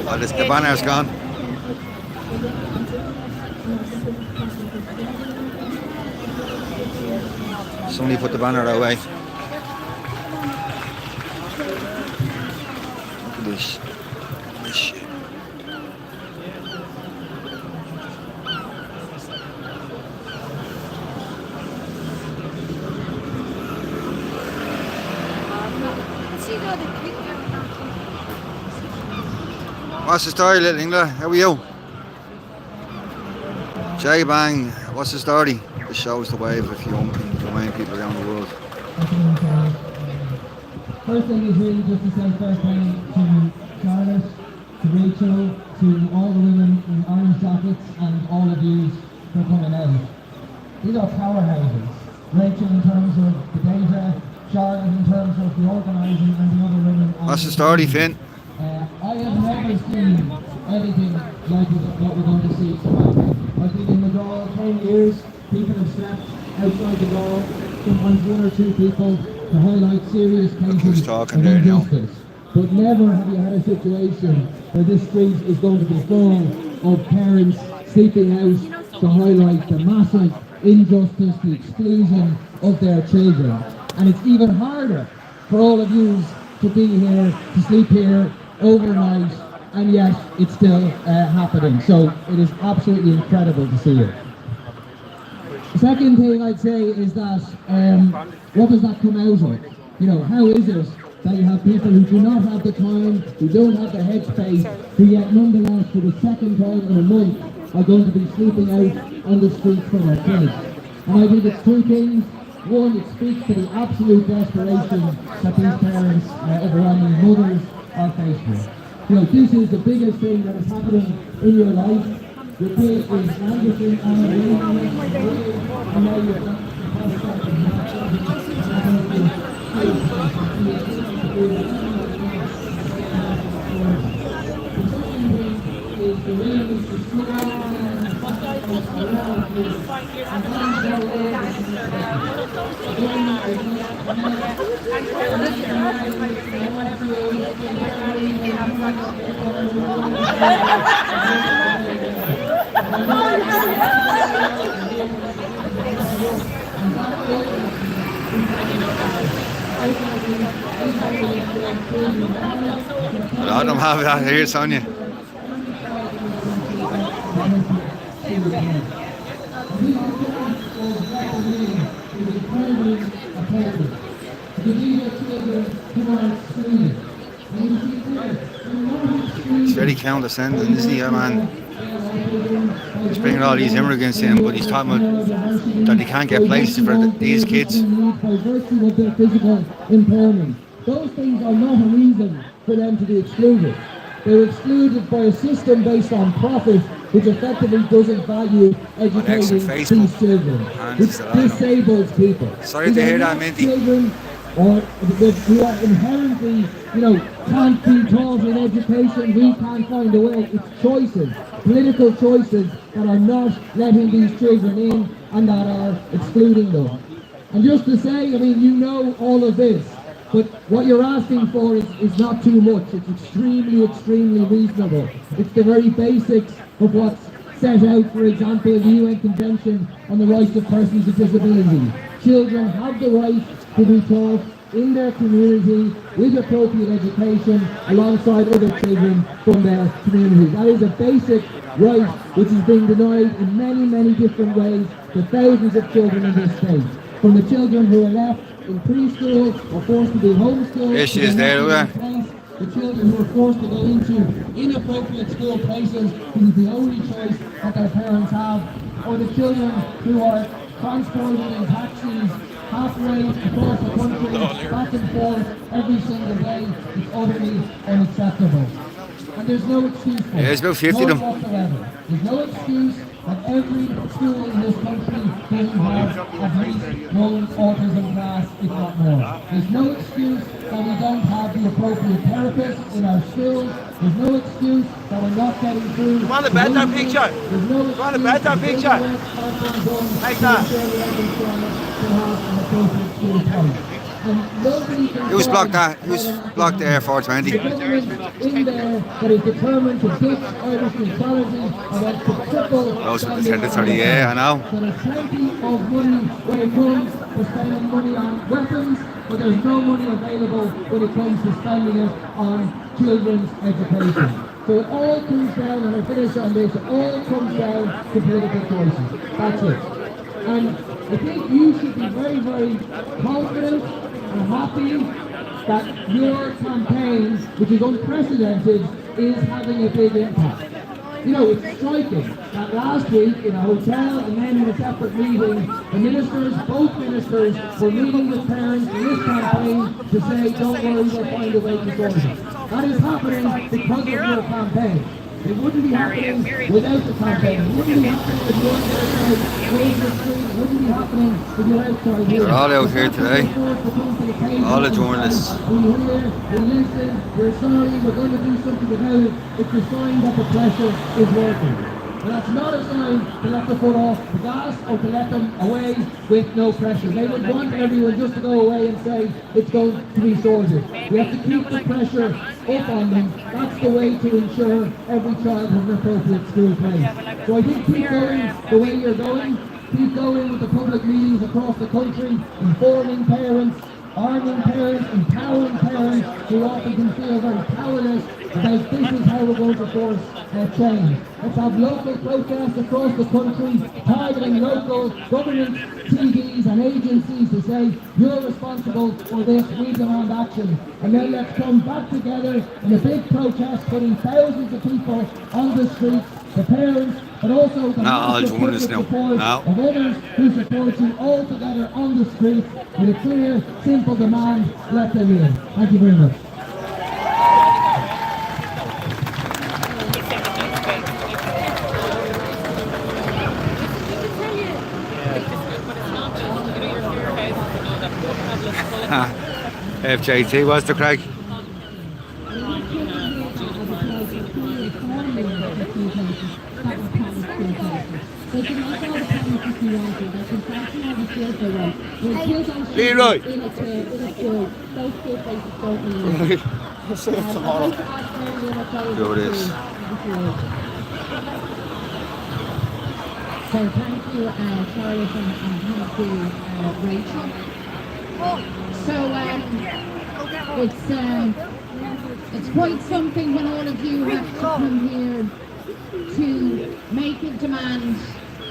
Oh, the banner's gone. Somebody put the banner away. Look at this. This shit. What's the story, little Ingla? How are you? Jay Bang, what's the story? This shows the wave of young people around the world. First thing is really just to say fair play to Charlotte, to Rachel, to all the women in orange jackets and all of you for coming out. These are powerhouses. Rachel in terms of the data, Charlotte in terms of the organising and the other women. What's the story, Finn? I have never seen anything like what we're going to see tonight. I've been in the Dail 10 years. People have slept outside the Dail, sometimes one or two people, to highlight serious cases of injustice. But never have you had a situation where this street is going to be full of parents sleeping out to highlight the massive injustice, the exclusion of their children. And it's even harder for all of you to be here, to sleep here overnight, and yet it's still happening. So it is absolutely incredible to see it. The second thing I'd say is that what does that come out of? You know, how is it that you have people who do not have the time, who don't have the headspace, who yet nonetheless for the second time in a month are going to be sleeping out on the streets for their kids? And I think it's two things. One, it speaks to the absolute desperation that these parents, overwhelming mothers, are faced with. You know, this is the biggest thing that is happening in your life. Your kid is languishing on a waiting list, and now you're not I don't have that here, Sonia. He's very condescending, isn't he, man? He's bringing all these immigrants in, but he's talking about that he can't get places for these kids. By virtue of their physical impairment. Those things are not a reason for them to be excluded. They're excluded by a system based on profit, which effectively doesn't value educating these children, which disables people. Sorry to hear that, Minty. Children or who are inherently, can't be taught in education, we can't find a way. It's choices, political choices that are not letting these children in and that are excluding them. And just to say, all of this, but what you're asking for is not too much. It's extremely, extremely reasonable. It's the very basics of what's set out, for example, in the UN Convention on the Rights of Persons with Disability. Children have the right to be taught in their community with appropriate education alongside other children from their community. That is a basic right which is being denied in many, many different ways to thousands of children in this state. From the children who are left in preschool or forced to be homeschooled. Here she is there, the children who are forced to go into inappropriate school places because it's the only choice that their parents have, or the children who are transported in taxis halfway across the country, back and forth every single day. It's utterly unacceptable. And there's no excuse for it. There's about 50 of them. Whatsoever. There's no excuse that every school in this country doesn't have at least one autism class, if not more. There's no excuse that we don't have the appropriate therapists in our schools. There's no excuse that we're not getting through. Want a better picture? Want a better picture? Like that. Who's blocked that? Who's blocked the Air 420? In there that is determined to ditch Irish neutrality and wants to triple. Those with the tendency, yeah, I know. So there's plenty of money when it comes to spending money on weapons, but there's no money available when it comes to spending it on children's education. So it all comes down, and I finish on this, it all comes down to political choices. That's it. And I think you should be very, very confident and happy that your campaign, which is unprecedented, is having a big impact. It's striking that last week in a hotel and then in a separate meeting, both ministers were meeting with parents in this campaign to say, don't worry, we'll find a way to sort it. That is happening because of your campaign. It wouldn't be happening without the campaign. It wouldn't be happening if you weren't outside Razor Street. It wouldn't be happening if you're outside here. They're all out here today. All the journalists. We hear, we listen, we're sorry, we're going to do something about it. It's a sign that the pressure is working. And that's not a sign to let the foot off the gas or to let them away with no pressure. They would want everyone just to go away and say it's going to be sorted. We have to keep the pressure up on them. That's the way to ensure every child has an appropriate school place. So I think keep going the way you're going. Keep going with the public meetings across the country, informing parents, arming parents, empowering parents who often can feel very powerless about this is how we're going to force change. Let's have local protests across the country, targeting local government TVs and agencies to say, you're responsible for this, we demand action. And then let's come back together in a big protest, putting thousands of people on the streets, the parents, but also the massive support of others who support you all together on the streets with a clear, simple demand, let them in. Thank you very much. FJT, what's the crack? They can also all the parents if you want to. They can fashion all the skills they want. When kids don't Leroy. in a school, those skill places don't mean Right. I'll see you tomorrow. Do this. So thank you, Charlotte, and thank you, Rachel. So it's quite something when all of you have to come here to make a demand,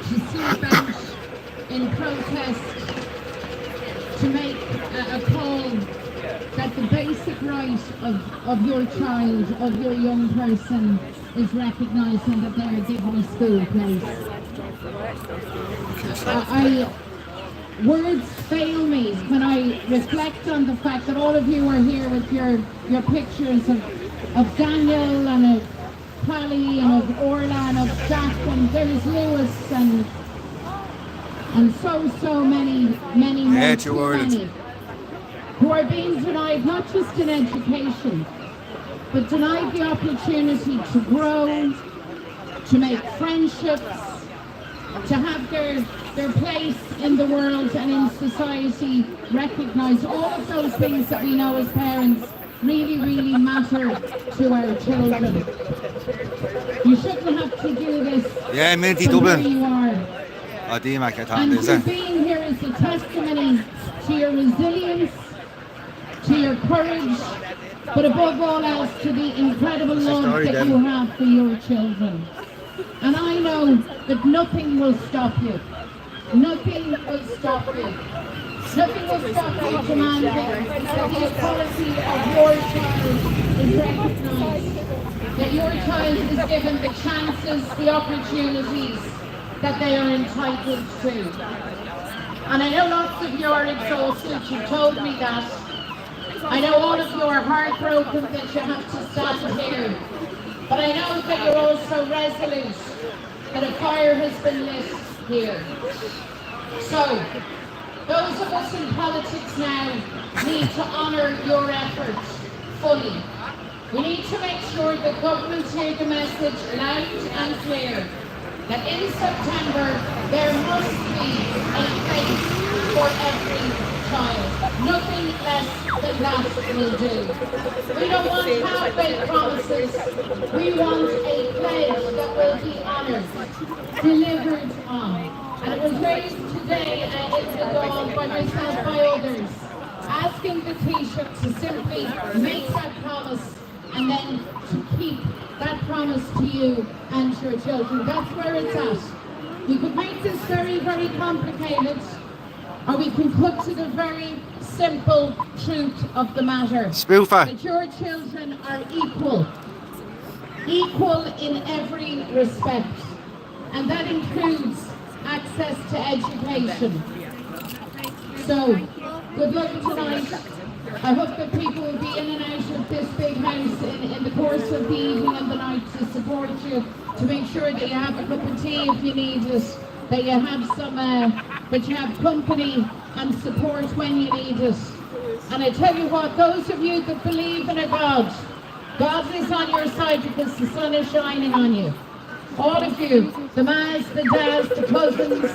to sleep out in protest, to make a call that the basic right of your child, of your young person, is recognised and that they are given a school place. Words fail me when I reflect on the fact that all of you are here with your pictures of Daniel and of Pally and of Orla and of Jack and there's Lewis and so many more, too many, who are being denied not just in education, but denied the opportunity to grow, to make friendships, to have their place in the world and in society recognised. All of those things that we know as parents really, really matter to our children. You shouldn't have to do this from where you are. And to being here is a testimony to your resilience, to your courage, but above all else to the incredible love that you have for your children. And I know that nothing will stop you. Nothing will stop you. Nothing will stop you demanding that the equality of your child is recognised, that your child is given the chances, the opportunities that they are entitled to. And I know lots of you are exhausted, you told me that. I know all of you are heartbroken that you have to stand here. But I know that you're also resolute, that a fire has been lit here. So, those of us in politics now need to honour your efforts fully. We need to make sure that governments hear the message loud and clear that in September there must be a place for every child. Nothing less than that will do. We don't want half-baked promises. We want a pledge that will be honoured, delivered on. And it was raised today in the Dail by myself, by others, asking the Taoiseach to simply make that promise and then to keep that promise to you and your children. That's where it's at. We could make this very, very complicated, or we can cut to the very simple truth of the matter. That your children are equal in every respect. And that includes access to education. So, good luck tonight. I hope that people will be in and out of this big house in the course of the evening and the night to support you, to make sure that you have a cup of tea if you need it, that you have some, that you have company and support when you need it. And I tell you what, those of you that believe in a God, God is on your side because the sun is shining on you. All of you, the mas, the dads, the cousins,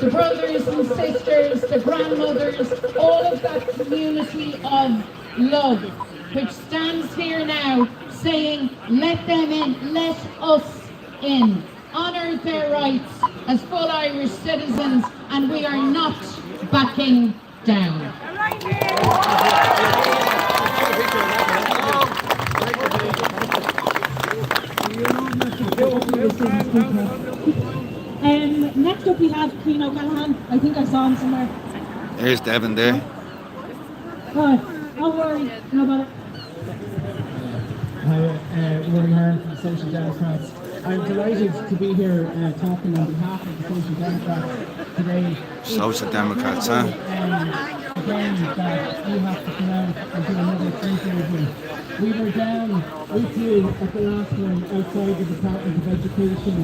the brothers and sisters, the grandmothers, all of that community of love, which stands here now saying, let them in, let us in. Honour their rights as full Irish citizens, and we are not backing down. Next up we have Queen O'Callaghan. I think I saw him somewhere. There's Devin there. Don't worry, no bother. Hi, Rory Hearn from the Social Democrats. I'm delighted to be here talking on behalf of the Social Democrats today. Social Democrats, huh? Again, that you have to come out and do another fundraising. We were down with you at the last one outside the Department of Education,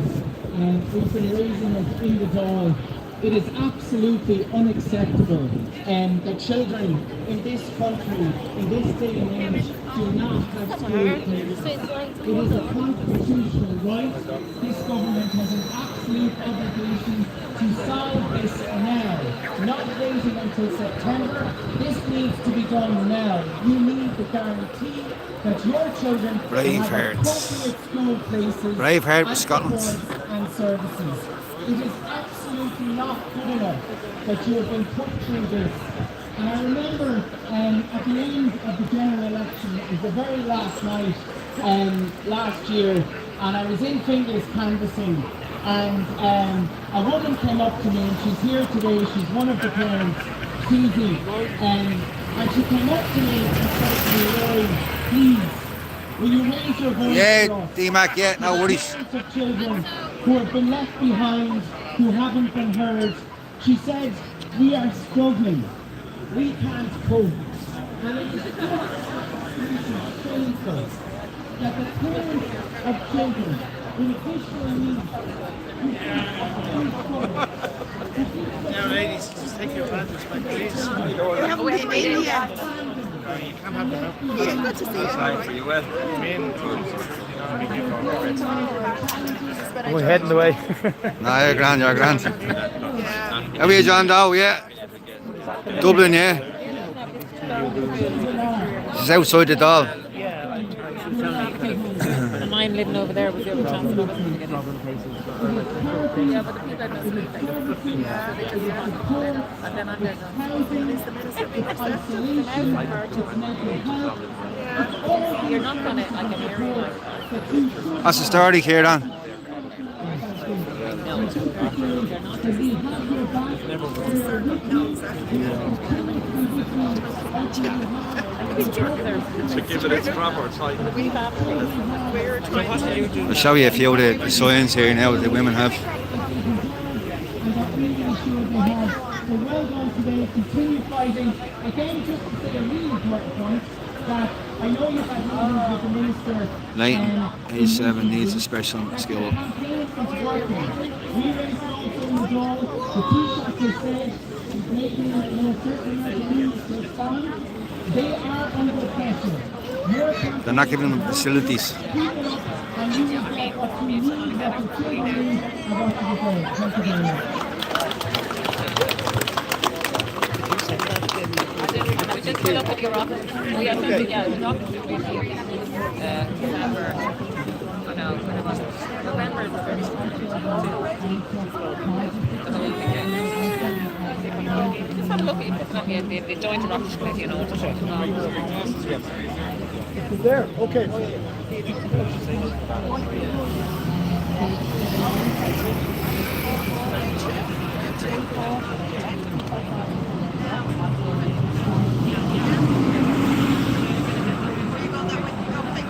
and we've been raising it in the Dail. It is absolutely unacceptable that children in this country, in this day and age, do not have school places. It is a constitutional right. This government has an absolute obligation to not waiting until September. This needs to be done now. You need the guarantee that your children Brave have Hearts. appropriate school places Brave Heart with and Scotland. supports and services. It is absolutely not good enough that you have been put through this. And I remember at the end of the general election, it was the very last night last year, and I was in Finglas canvassing, and a woman came up to me, and she's here today, she's one of the parents, Susie, and she came up to me and said to me, Rory, please, will you raise your voice Yeah, for us? D-Mac, yeah, no worries. Parents of children who have been left behind, who haven't been heard. She said, we are struggling. We can't cope. And it is absolutely shameful that the parents of children in additional needs Now, ladies, just take your advantage, please. You haven't been in yet. You can have the help. Yeah, good to see you. For you, well. We're heading the way. Nah, you're grand, you're grand. How are you, John Doe? Yeah. Dublin, yeah. She's outside the Dail. And I'm living over there with the other chance of getting it. Yeah, but the people have no sleep. So they just want to come in, and then I'm there going, you're not going to, like, an area like that. That's the story, Kieran. So give it its proper type. I'll show you a few of the signs here now that the women have. So well done today, continue fighting. Again, just to say a really important point, that I know you've had meetings with the Minister. Leighton, age 7, needs a special skill. The campaign is working. We raised also in the Dail. The Taoiseach has said he's making a certain amount of moves to respond. They are under pressure. They're not giving them facilities. And you will get what you need, what the children need, and what you deserve. Thank you very much. We just put up at your office. We have something, yeah, the office is really November is the first one. Just have a look at the joint rocket committee, you know. There, okay.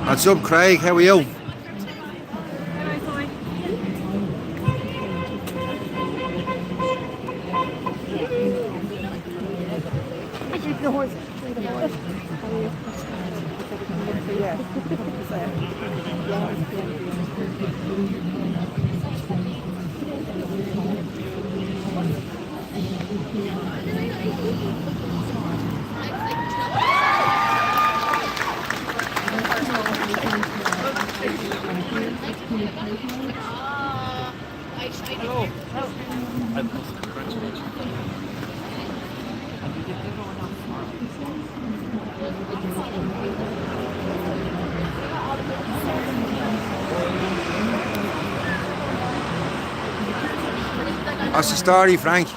What's up, Craig? How are you? What's the story, Frank?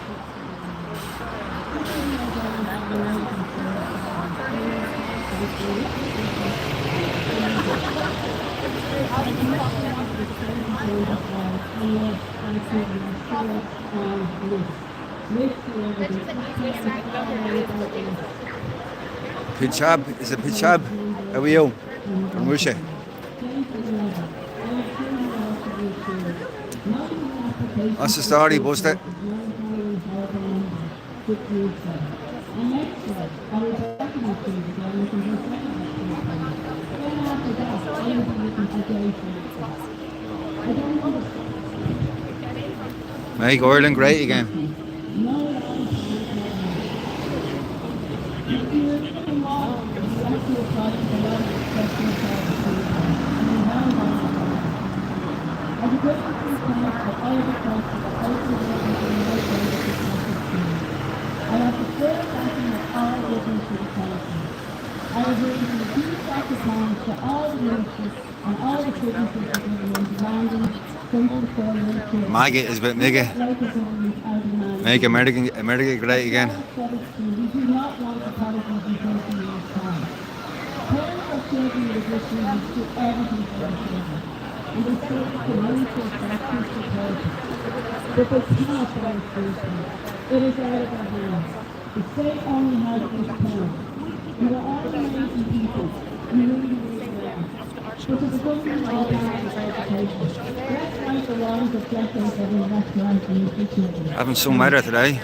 Pichab, is it Pichab? How are you? From Russia. What's the story, Buster? Make Ireland great again. children to equality. I have raised a huge sacrifice for all the ministers and all the businesses of Dublin demanding simple fair Maggie is with Mega. Make America great again. We do not want apologies in 20 years' time. Parents of children with addiction do everything for their children. And they say the money to actions to parents. But they cannot buy safety. It is out of our hands. The state only has this power. You are all amazing people. You really, really are. But the government all has education. Let's right the wrongs of decades of investment in the children. Having some weather today.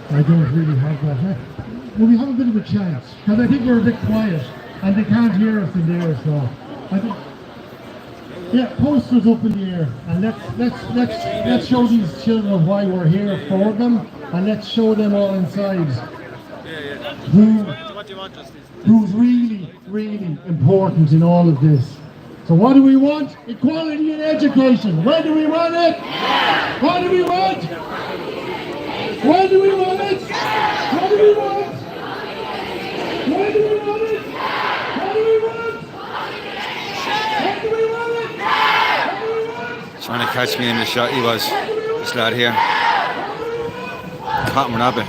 I don't really have that. Well, we have a bit of a chance, because I think we're a bit quiet, and they can't hear us in there, so I think, yeah, posters up in the air, and let's show these children why we're here for them, and let's show them all inside who's really, really important in all of this. So what do we want? Equality in education. When do we want it? What do we want? When do we want it? What do we want? When do we want it? What do we want? When do we want it? What do we want? Trying to catch me in the shot he was. This lad here. Caught him up it.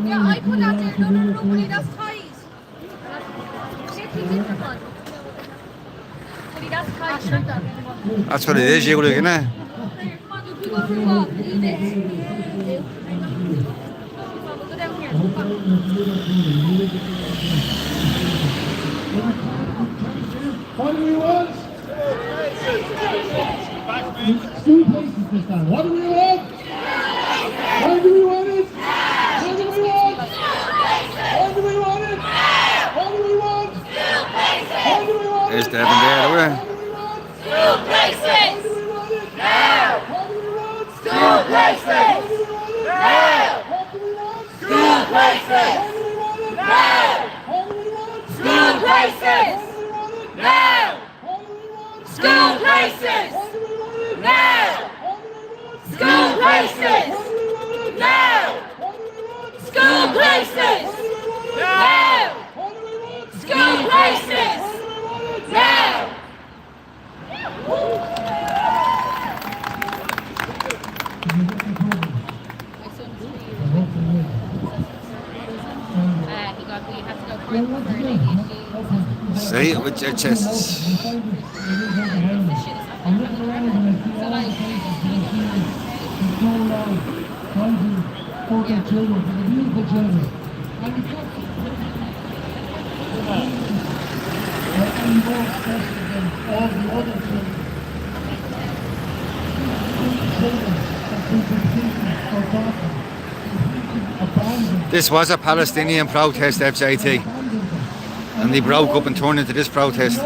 Yeah, I put that there. No, buddy, that's ties. Buddy, that's ties. That's what it is, you isn't it? What do we want? School places this time. What do we want? When do we want it? When do we want? When do we want it? When do we want? When do we want? There's Devin there, look at School places! Now! School places! Now! School places! Now! School places! Now! School places! Now! School places! Now! School places! Now! School places! Now! Say it with your chests. This was a Palestinian protest, FJT, and they broke up and turned into this protest.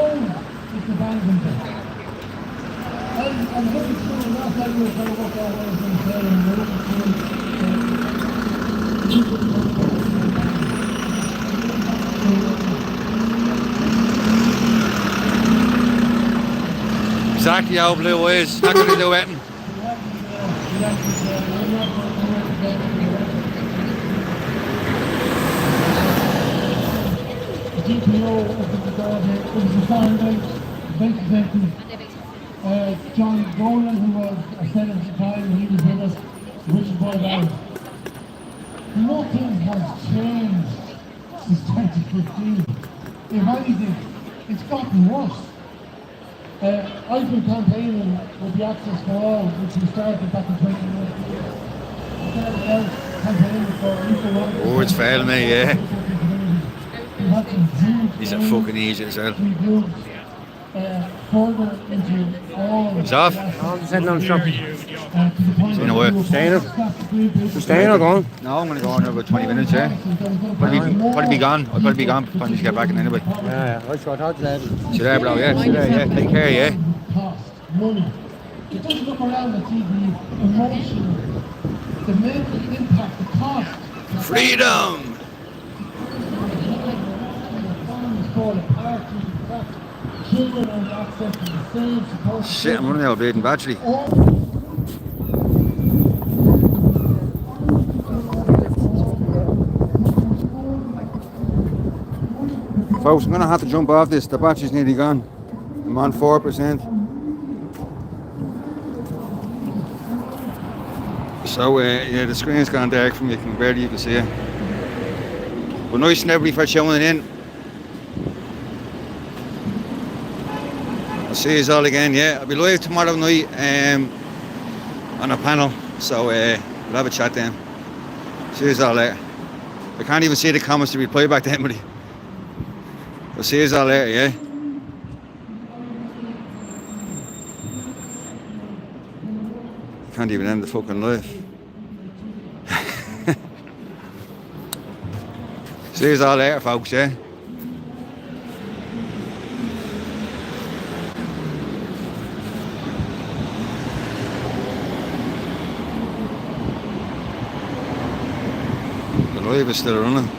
Exactly how blue is, not going to do it. GPO opened the door here. It was a Saturday, John Dolan, who was a senator at the time, he was with us, Richard Boyd out. Nothing has changed since 2015. If anything, it's gotten worse. I've been campaigning with the Access for All, which we started back in 2019. I started out campaigning for equal rights. Oh, it's failed me, yeah. He's a fucking idiot as well. He's off. I'm just heading on shopping. In a way. Staying or going? No, I'm going to go on in about 20 minutes, yeah. Probably be gone. I'll probably be gone by the time you get back in anyway. Yeah. I thought that. See you there, bro, yeah. See you there, yeah. Take care, yeah. Money. You just look around and see the emotion, the mental impact, the cost. Freedom! Children aren't accessing the same support. Shit, I'm running out of bleeding battery. Folks, I'm going to have to jump off this. The battery's nearly gone. I'm on 4%. So, yeah, the screen's gone dark for me. You can barely even see it. But nice and everybody for tuning in. I'll see you all again, yeah. I'll be live tomorrow night on a panel. So, we'll have a chat then. See you all later. I can't even see the comments to reply back to anybody. I'll see you all later, yeah. Can't even end the fucking live. See you all later, folks, yeah. The live is still running.